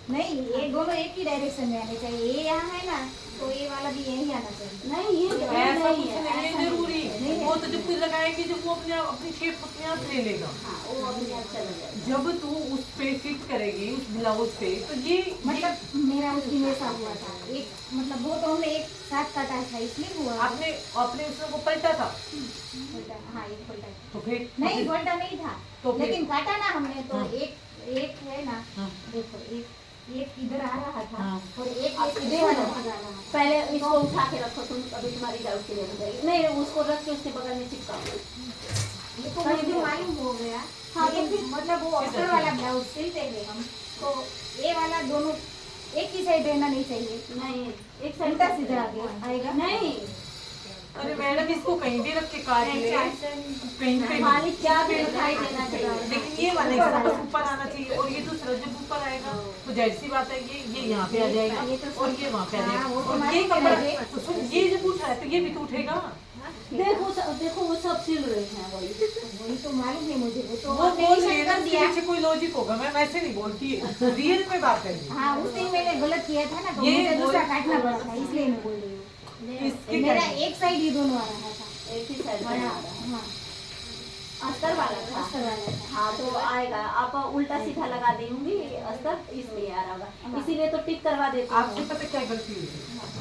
नहीं, ये दोनों एक ही डायरेक्शन में आने चाहिए। ये यहाँ है ना, तो ये वाला भी यही आना चाहिए। नहीं, ये ऐसा नहीं कुछ है, नहीं ऐसा है जरूरी। नहीं है। वो तो जब तू लगाएंगे, जब वो अपने अपनी शेप अपने आप ले लेगा। हाँ, वो अपने आप चला जाएगा। जब तू उस पे फिट करेगी, उस ब्लाउज पे, तो ये मतलब मेरा उस दिन ऐसा हुआ था, एक मतलब वो तो हमने एक साथ काटा था इसलिए हुआ। आपने आपने उसको पलटा था, पलटा, हाँ एक पलटा तो फिर नहीं, पलटा नहीं था, तो फिर- लेकिन काटा ना हमने तो हाँ। एक है ना, हाँ। देखो एक इधर आ रहा था हाँ। और एक आप सीधे वाला भाग आ रहा था। पहले इसको उठा के रखो तुम, अभी तुम्हारी डाउट क्लियर हो जाएगी। नहीं, उसको रख के उसके बगल में चिपकाओ। ये तो मुझे मालूम हो गया। हाँ, लेकिन तो फिर- मतलब वो अस्तर वाला ब्लाउज सिलते हैं हम, तो ये वाला दोनों एक ही साइड रहना नहीं चाहिए, नहीं, एक साइड उल्टा सीधा आएगा। नहीं, अरे मैडम, इसको कहीं भी रख के काट ले, कहीं पे मालिक क्या भी दिखाई देना चाहिए। लेकिन ये वाला हिस्सा बस ऊपर आना चाहिए, और ये दूसरा जब ऊपर आएगा तो जाहिर सी बात है ये यहाँ पे आ जाएगा और ये वहाँ पे आ हाँ, वो जाएगा, तो और ये मालूम कपड़ा है। तो सुन, ये जब उठा है तो ये भी तो उठेगा। देखो वो सब सिल रहे हैं वही। वही तो मालूम है मुझे, वो तो वो आपने बोल निशान रही है ना, कर उसके दिया। पीछे कोई लॉजिक होगा, मैं वैसे नहीं बोलती है, रियल में बात है। हाँ, उस दिन मैंने गलत किया था ना, तो ये मुझे दूसरा बोल- काटना पड़ा था, इसलिए मैं बोल रही हूँ। इसके मेरा क्या- एक साइड ही दोनों आ रहा था। एक ही साइड हाँ, में आ रहा है। हाँ, अस्तर वाला था। अस्तर वाला था। हाँ, तो आएगा। आप उल्टा सीधा लगा देंगी अस्तर, इसलिए आ रहा होगा, इसीलिए तो टिक करवा देती आपसे हूँ। पता क्या गलती हुई है?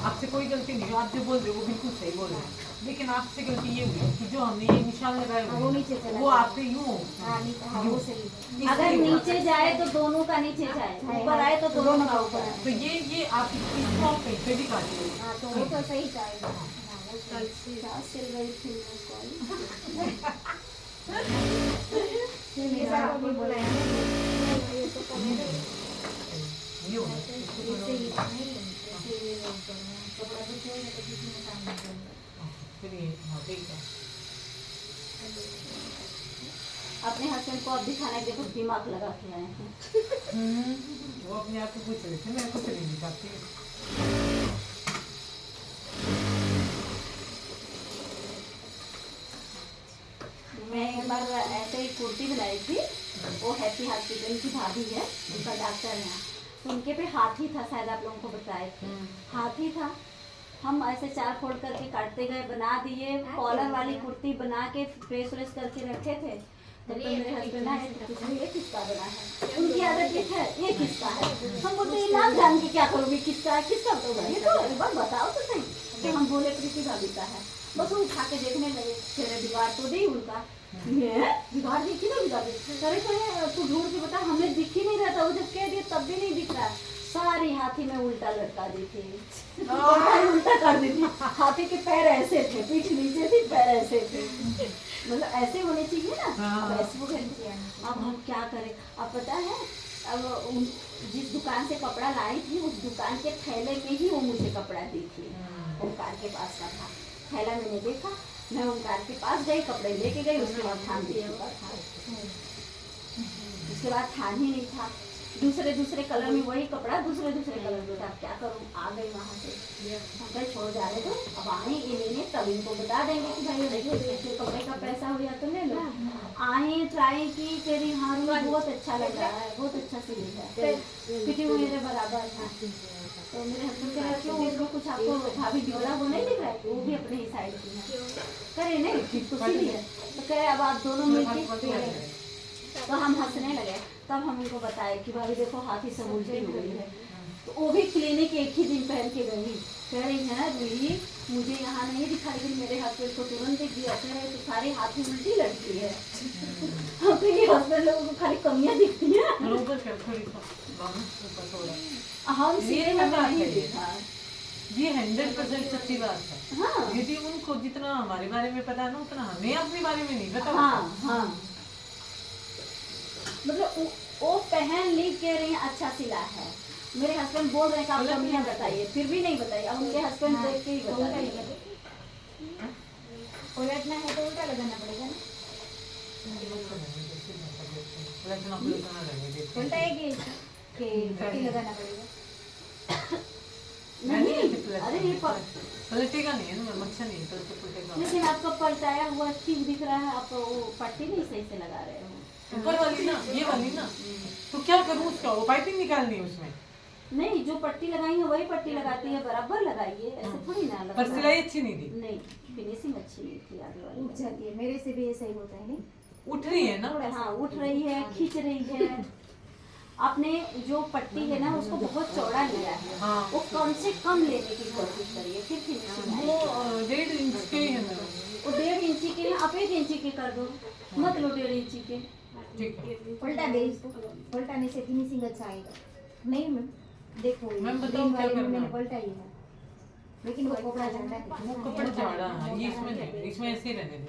आपसे कोई गलती नहीं है, आप जो बोल रहे हो वो बिल्कुल सही बोल रहे हैं, लेकिन आपसे गलती ये हुई है कि जो हमने ये निशान लगाए हाँ, हुए वो हैं, नीचे चला वो गया। आपसे यूं हो। हाँ, हाँ, वो सही है। अगर इसलिए हुआ। नीचे जाए तो दोनों का नीचे जाए, हाँ, ऊपर आए तो दोनों का ऊपर आए। तो ये आप इसको आप कहीं पे भी काट लो। हाँ, तो वो तो सही था। हाँ, वो सही। क्या सिल रही थी मैं कॉल? फिर मेरे साथ अभी बोला है ना, ये हो ऐसे ही नहीं, ऐसे ही नहीं करना। कपड़ा तो चाहिए तो किसी में काम नहीं करना। फिर ये हाँ ठीक है। अपने हस्बैंड को अब दिखाना है, देखो दिमाग लगा के आए हैं। वो अपने आप को पूछ रहे थे, मैं कुछ नहीं दिखाती। मैं एक बार ऐसे ही कुर्ती बनाई थी, वो हैप्पी हॉस्पिटल की भाभी है, उनका डॉक्टर है, तो उनके पे हाथी था, शायद आप लोगों को बताए थे। हाथी था, हम ऐसे 4 फोल्ड करके काटते गए, बना दिए, कॉलर वाली कुर्ती बना के प्रेस व्रेस करके रखे थे। तो मेरे हस्बैंड आए तो पूछा ये किसका बना है, उनकी आदत ये है ये किसका है। हम बोलते ये नाम जान के क्या करोगे, किसका है, किसका बताओ, ये तो एक बार बताओ तो सही। कि हम बोले प्रीति भाभी का है, बस वो उठा के देखने लगे, फिर बिगाड़ तो दी उनका, ये बिगाड़ देखी ना बिगाड़ दी, अरे कहे तू ढूंढ के बता, हमें दिख ही नहीं रहा था, वो जब कह दिया तब भी नहीं दिख रहा। सारी हाथी में उल्टा लटका दी थी, उल्टा कर दी थी। हाथी के पैर ऐसे थे, पीठ नीचे थी, पैर ऐसे थे, मतलब ऐसे होने चाहिए ना, हाँ। अब ऐसे हो गए। अब हम क्या करें, अब पता है, अब जिस दुकान से कपड़ा लाई थी उस दुकान के थैले में ही वो मुझे कपड़ा दी थी, ओंकार के पास का था थैला। मैंने देखा, मैं ओंकार के पास गई, कपड़े लेके गई, उसके बाद थान दे चुका था, उसके बाद थान ही नहीं था। दूसरे कलर में वही कपड़ा दूसरे कलर में था, क्या करूँ, आ गई वहाँ से। हम कहे छोड़ जाने दो, अब आए ये लेने तब इनको बता देंगे कि भाई देखो ऐसे कपड़े का पैसा हो या तो ले लो। आए ट्राई की, तेरी हाँ बहुत अच्छा लग रहा है, बहुत अच्छा सिली है, फिटिंग मेरे बराबर था। तो मेरे हस्बैंड कह रहे क्यों उसको कुछ आपको भाभी ढोला वो नहीं दिख रहा है, वो भी अपने ही साइड की है। करे नहीं ठीक तो सीधी है, तो कह रहे अब आप दोनों मिलके, तो हम हंसने लगे। तब हम उनको बताए कि भाभी देखो हाथी सब उल्टी हो गई है। तो वो भी क्लिनिक एक ही दिन पहन के गई, कह रही है रूही मुझे यहाँ नहीं दिखा, लेकिन मेरे हस्बैंड को तुरंत दिख गया। कह रहे तो सारी हाथी उल्टी लड़की है। हम तो ये हस्बैंड लोगों को खाली कमियां दिखती है, ऊपर कर थोड़ी ऊपर थोड़ा। हम सीधे ये में बात नहीं है। देखा। ये 100% सच्ची बात है। हाँ यदि उनको जितना हमारे बारे में पता है ना, उतना हमें अपने बारे में नहीं पता। हाँ हाँ, मतलब वो पहन ली कह रही है अच्छा सिला है। मेरे हस्बैंड बोल रहे हैं कि आप कमियां बताइए, फिर भी नहीं बताइए। अब उनके हस्बैंड देख के ही बता रहे हैं। उलटना है तो उल्टा लगाना पड़ेगा ना। उल्टा एक ही कि पट्टी लगाना पड़ेगा। नहीं अरे ये पलटेगा नहीं है ना, मच्छर नहीं पलटेगा। लेकिन आपका पलटाया हुआ ठीक दिख रहा है, आप वो पट्टी नहीं सही से लगा रहे हो। ऊपर वाली ना, ये वाली ना, तो क्या करूँ उसका? वो पाइपिंग निकालनी है उसमें। नहीं जो पट्टी लगाई है वही पट्टी लगाती है, बराबर लगाइए, ऐसे थोड़ी ना पर लगाना। सिलाई अच्छी नहीं दी। नहीं फिनिशिंग अच्छी नहीं थी आगे वाली। उठ जाती है, मेरे से भी ऐसा ही होता है नहीं। उठ रही है ना। हाँ उठ रही है, खींच रही है। आपने जो पट्टी है ना उसको बहुत चौड़ा लिया है, हाँ। वो कम से कम लेने की कोशिश करिए, फिर फिनिशिंग वो आएगी। 1.5 इंच के ही है मेरा। वो 1.5 इंची के आप 1 इंची के कर दो, मत लो 1.5 इंची के। ठीक है। उल्टा दे इसको, पलटाने से फिनिशिंग अच्छा आएगा। नहीं मैम देखो मैम बताओ क्या करना है? मैंने पलटा ही है, लेकिन वो कपड़ा ज्यादा है। वो कपड़ा झाड़ा है, ये इसमें नहीं, इसमें ऐसे ही रहने दे।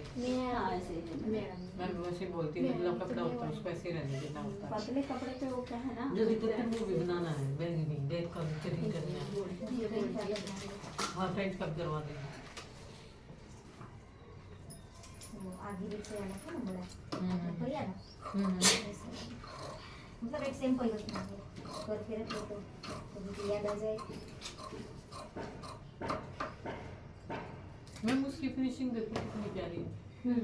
हाँ ऐसे ही है। मैं वैसे बोलती हूँ, मतलब कपड़ा होता है उसको ऐसे ही रहने देना होता है। पतले कपड़े पे वो क्या है ना, जो दिक्कत मूवी बनाना है, बैंगनी देख कर कटिंग करना है। हाँ पेंट कब करवा देंगे। वो आगे पीछे वाला था ना बड़ा, भैया ना ऐसे। मतलब एक सिंपल रखना है, करके रख लो तो कभी याद आ जाए। मैम उसकी फिनिशिंग देखो कितनी प्यारी है।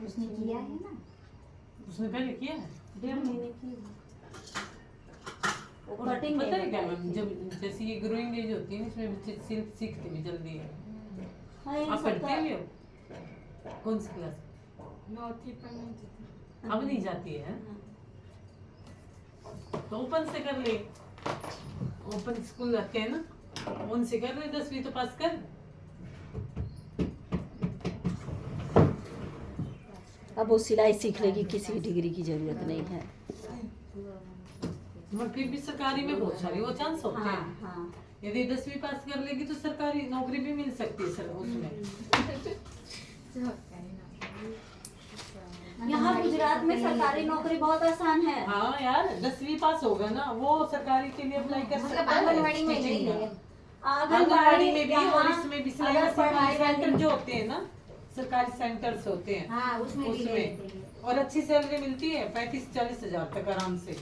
उसने किया है ना, उसने पहले किया है। 1.5 महीने की वो कटिंग पता है क्या मैम, जब जैसे ये ग्रोइंग एज होती है ना, इसमें बच्चे सिल्क सीखते भी जल्दी है। आप पढ़ते भी हो? कौन सी क्लास? अब नहीं जाती है तो ओपन से कर ले। ओपन स्कूल रखते हैं ना, उनसे कर ले, 10वीं तो पास कर। अब वो सिलाई सीख लेगी, किसी डिग्री की जरूरत नहीं है। मगर फिर भी सरकारी में बहुत सारे वो चांस होते हाँ हैं। हाँ यदि 10वीं पास कर लेगी तो सरकारी नौकरी भी मिल सकती है सर उसमें। यहाँ गुजरात में सरकारी नौकरी बहुत आसान है। हाँ यार 10वीं पास होगा ना, वो सरकारी के लिए अप्लाई कर सकता मतलब है। आंगनवाड़ी में Teaching नहीं में। है। आंगनवाड़ी में भी और यहाँ इसमें भी अगर पढ़ाई सेंटर जो होते हैं ना, सरकारी सेंटर्स होते हैं हाँ उसमें भी ले लेते हैं। उसमें और अच्छी सैलरी मिलती है, 35-40 हजार तक आराम से।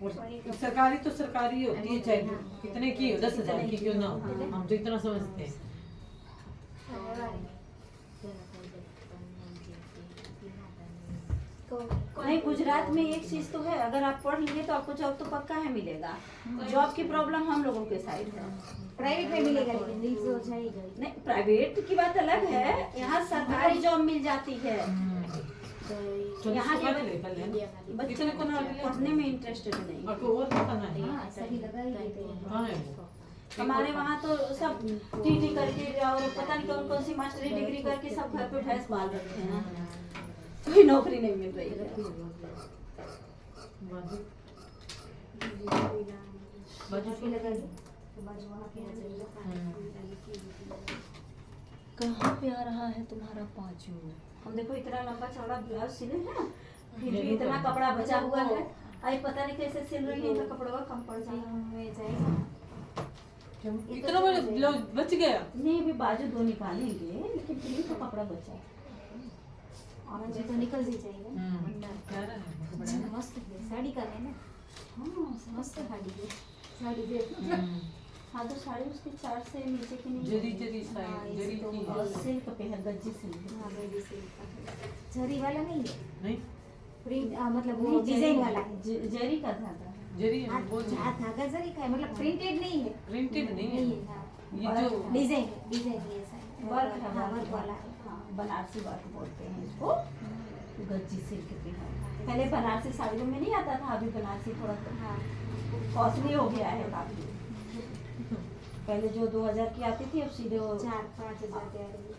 और सरकारी तो सरकारी होती है, चाहे कितने की हो, 10,000 की क्यों ना हो, हम तो इतना समझते हैं। नहीं गुजरात में एक चीज तो है, अगर आप पढ़ लिए तो आपको जॉब तो पक्का है मिलेगा। जॉब की प्रॉब्लम हम लोगों के साइड है। प्राइवेट में मिलेगा, लेकिन रील्स हो जाएगा। नहीं प्राइवेट की बात अलग है, यहाँ सरकारी जॉब मिल जाती है। यहाँ के बच्चे कितने को ना पढ़ने में इंटरेस्टेड नहीं। और तो और पता नहीं हाँ सही लगा ही देते हैं। कहाँ है वो? हमारे वहाँ तो सब टीटी करके और पता नहीं कौन कौन सी मास्टरी डिग्री करके सब घर पे भैंस पाल रखे हैं, कोई नौकरी नहीं मिल रही है। बाजू लगा दी तो बाजू वहाँ पे आ जाएगा। कहाँ पे आ रहा है तुम्हारा पाँचू? हम देखो इतना लंबा चौड़ा ब्लाउज सिले हैं, फिर भी इतना कपड़ा बचा हुआ है। आई पता नहीं कैसे सिल रही है, इनका कपड़ा कम पड़ जाएगा। इतना बड़ा ब्लाउज बच गया। नहीं अभी बाजू 2 निकालेंगे, लेकिन फिर भी तो कपड़ा बचा है। और जो तो निकल ही जाएगा। प्यारा है। मस्त है, साड़ी का है ना। हाँ मस्त साड़ी है, साड़ी दे। हाँ तो साड़ी उसकी 4 से नीचे की नहीं, जरी हाँ, साइड इसी जरी तो की सिल्क पे है, गज्जी सिल्क। हाँ बेबी सिल्क का है। जरी वाला नहीं है, नहीं प्रिंट मतलब वो डिजाइन वाला है। जरी का धागा है। जरी हाँ, बोल धागा जरी का है, मतलब प्रिंटेड नहीं है। प्रिंटेड नहीं नहीं है है, हाँ। ये जो डिजाइन ये ऐसा वर्क है, हाँ, वर्क वर्क वाला है। हाँ, बनारसी वर्क बोलते हैं इसको। गज्जी सिल्क भी है। पहले बनारसी साड़ियों में नहीं आता था, अभी बनारसी थोड़ा हाँ कॉस्टली हो गया है काफी। पहले जो 2000 की आती थी अब सीधे वो 4-5 हज़ार के आ रही है।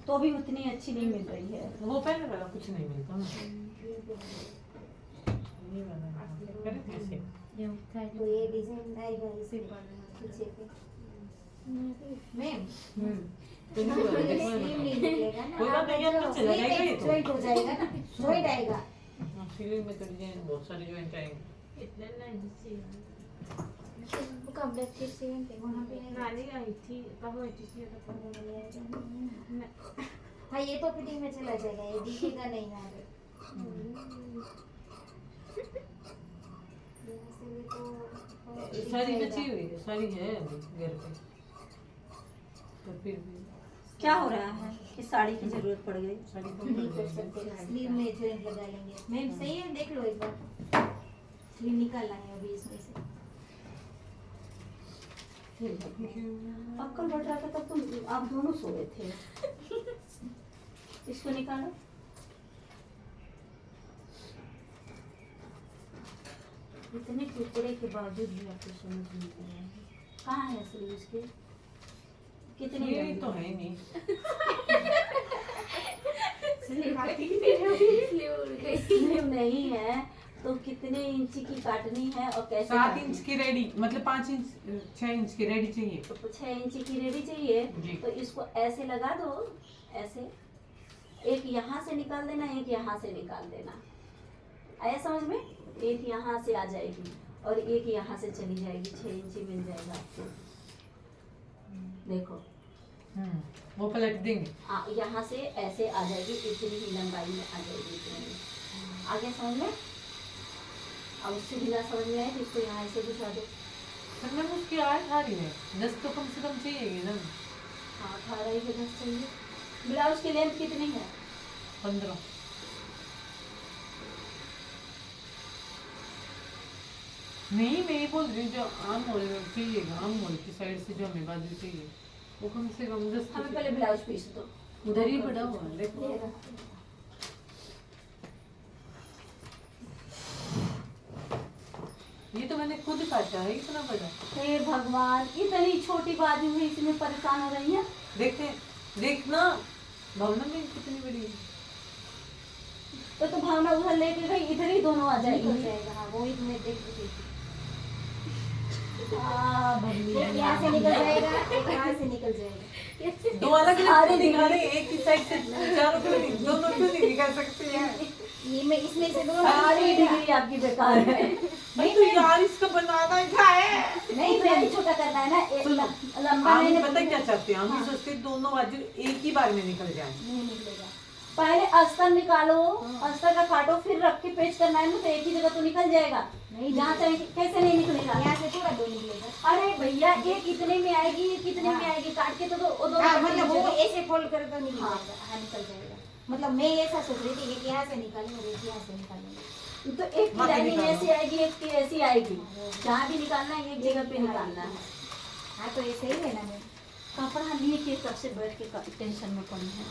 तो भी उतनी अच्छी नहीं मिल रही है। वो पहले वाला कुछ नहीं मिलता ना ये वाला करे कैसे तो ये डिजाइन आएगा इसे पीछे पे मैम तो नहीं बोल रहे, देखो स्लीव नहीं निकलेगा ना। कोई बात नहीं, आपका आपका जो चला स्लीव जाएगा है, ये तो। जॉइंट हो जाएगा ना, जॉइंट आएगा। फीलिंग में तो डिजाइन बहुत सारे जॉइंट आएंगे इतने नहीं चाहिए वो कपड़े फिर से वहाँ पे नानी आई थी कब आई थी तो हाँ ये तो फिटिंग में चला जाएगा, ये दिखेगा नहीं ना आगे। यहाँ से ये तो सारी बची हुई है, सारी है अभी घर पे तो फिर भी क्या हो रहा है कि साड़ी की जरूरत पड़ गई? साड़ी तो नहीं कर सकते, स्लीव में जॉइंट लगा लेंगे। मैम सही है, देख लो एक बार, स्लीव निकालना है अभी इसमें से। अब कल बढ़ रहा था तब तुम आप दोनों सोए थे। इसको निकालो। इतने टुकड़े के बावजूद भी आपको समझ नहीं आ रहा है कहाँ है असली उसके? कितने ये लंबे? तो है नहीं स्लीव नहीं है तो कितने इंच की काटनी है और कैसे 7 काटनी इंच की रेडी, मतलब 5 इंच 6 इंच की रेडी चाहिए। तो 6 इंच की रेडी चाहिए जी। तो इसको ऐसे लगा दो, ऐसे एक यहाँ से निकाल देना, एक यहाँ से निकाल देना। आया समझ में? एक यहाँ से आ जाएगी और एक यहाँ से चली जाएगी, 6 इंच मिल जाएगा आपको। देखो वो पलट देंगे। यहाँ से ऐसे आ जाएगी, इतनी ही लंबाई में आ जाएगी, इतनी ही। आगे समझ में? अब उससे भी समझ में आए तो इसको यहाँ ऐसे घुसा दो। पर मैम उसकी 8 आ रही है, 10 तो कम से कम चाहिए ना। हाँ 18 के 10 चाहिए। ब्लाउज की लेंथ कितनी है? 15। नहीं मैं ये बोल रही हूँ जो आम मोल चाहिए, आम मोल की साइड से जो हमें बाजू चाहिए वो कम से कम 10 हमें पहले ब्लाउज पीस दो। उधर ही पड़ा हुआ है, देखो। ये तो मैंने खुद काटा है, इतना बड़ा। हे भगवान, इतनी छोटी बाजू है, इसमें परेशान हो रही है। देखते देखना भावना में कितनी बड़ी है। तो भावना उधर लेके गई, इधर ही दोनों आ हो जाएगी। जाएगा। हाँ वो ही तुम्हें देख रही थी। भगवान। एक यहाँ से निकल जाएगा, एक यहाँ से निकल जाएगा। दो अलग सारे अलग निकाले, एक ही साइड से चारों क्यों नहीं, दोनों क्यों नहीं निकाल सकते हैं? ये में इसमें से दो सारी डिग्री आपकी बेकार है। नहीं तो यार इसका बनाना क्या है? नहीं तो यही छोटा करना है ना, एक सुनो, लंबा हम नहीं पता क्या चाहते हैं, हम हाँ। ये सोचते हैं दोनों बाजू एक ही बार में निकल जाए। नहीं निकलेगा। पहले अस्तर निकालो, अस्तर का काटो, फिर रख के पेच करना है ना, तो एक ही जगह तो निकल जाएगा। नहीं जहाँ चाहे कैसे नहीं निकलेगा? यहाँ से थोड़ा दो निकलेगा। अरे भैया, एक इतने में आएगी, एक इतने में आएगी, काट के तो वो दोनों हाँ कट मतलब वो जाएगा। ऐसे फोल्ड कर तो निकल हाँ। जाएगा। हाँ निकल जाएगा। मतलब मैं ऐसा सोच रही थी कि यहाँ से निकालेंगे और एक यहाँ से निकालेंगे। तो एक की वहाँ पे लाइनिंग निकालो। ऐसी आएगी, एक की ऐसी आएगी। जहाँ भी निकालना है एक जगह पे निकालना है। हाँ तो ऐसे ही है ना मैम। कपड़ा लिए के कब से बैठ के टेंशन में पड़ी है।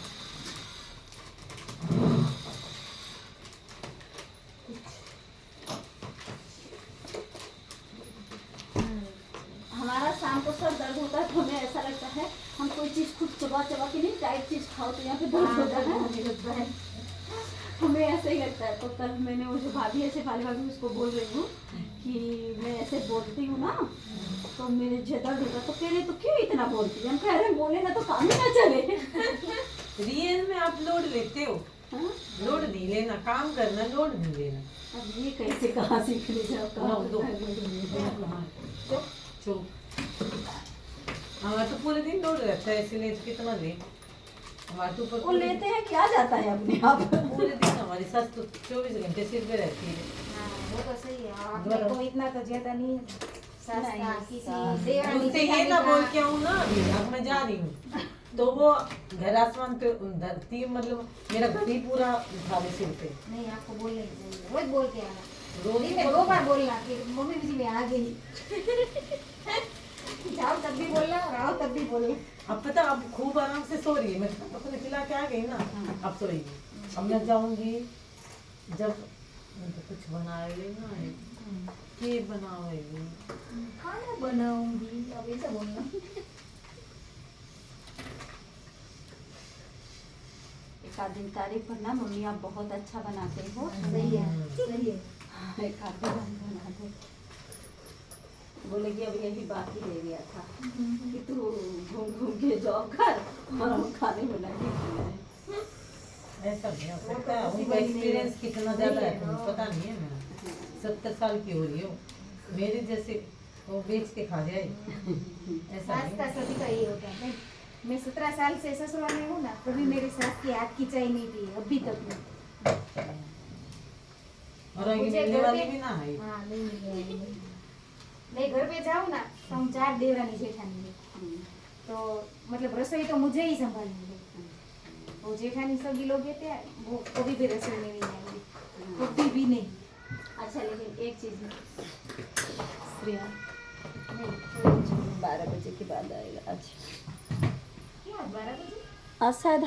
हमारा शाम को सर दर्द होता है तो हमें ऐसा लगता है हम कोई चीज़ खुद चबा चबा के नहीं, टाइट चीज़ खाओ तो यहाँ पे दर्द होता है। हमें ऐसे ही लगता है। तो कल मैंने वो जो भाभी ऐसे वाली भाभी उसको बोल रही हूँ कि मैं ऐसे बोलती हूँ ना तो मेरे दर्द होता है। तो कह रहे तो क्यों इतना बोलती है? हम कह रहे बोले ना तो काम ही ना चले। रियल में आप लोड लेते हो? हाँ? लोड नहीं लेना, काम करना, लोड नहीं लेना। अब ये कैसे कहाँ सीख ले जाओ? लो, दो। चुप। हमारा तो पूरे दिन लोड रहता है, इसलिए तो कितना ले हमारे तो ऊपर वो लेते हैं क्या जाता है अपने आप। पूरे दिन हमारी सास तो 24 घंटे सिर पे रहती है। हाँ वो तो सही है। आपने तो इतना तो ज्यादा नहीं सस्ता नहीं, किसी सास। देवरानी उससे ये जेठानी ना का- बोल के आऊँ ना, अभी अब मैं जा रही हूँ। तो वो घर आसमान पे धरती मतलब मेरा घर ही पूरा उठा ले सिर पे। नहीं आपको बोलना ही चाहिए, रोज बोल के आना, रोज दिन में 2 बार बोलना कि मम्मी जी मैं आ गई। जाओ तब भी बोलना और आओ तब भी बोलना। अब पता अब खूब आराम से सो रही है, मैं खाना खुद खिला के आ गई ना, अब सोएगी। अब मैं जाऊंगी जब तो कुछ बनाएगी ना, ये बनाएगी खाना बनाऊंगी, अब ऐसा बोलना। एक आध दिन तारीफ करना मम्मी आप बहुत अच्छा बनाते हो। सही है, सही है। एक आध दिन बना दो। बोलेगी अब यही बाकी रह गया था कि तू घूम घूम के जॉब कर और हम खाने बनाएंगे। ऐसा नहीं हो सकता। उनका एक्सपीरियंस कितना ज्यादा है तुम्हें पता नहीं है। मैं 70 साल की हो रही हूँ, मेरे जैसे वो बेच के खा जाए ऐसा सास नहीं। का सभी का यही होता है। मैं 17 साल से ससुराल में हूँ ना, कभी मेरी सास की हाथ की चाय नहीं पी अभी तक नहीं। और ये मुझे मिलने घर वाली पे- भी ना है। हाँ नहीं मिलने वाली नहीं। मैं घर पे जाऊँ ना तो हम 4 देवरानी जेठानी है, तो मतलब रसोई तो मुझे ही संभालेंगे। वो जेठानी सभी लोग कहते हैं वो कभी भी रसोई में नहीं आएंगे, कभी भी नहीं। अच्छा लेकिन एक चीज श्रेया नहीं 12 बजे के बाद आएगा आज। क्या 12 बजे? आज शायद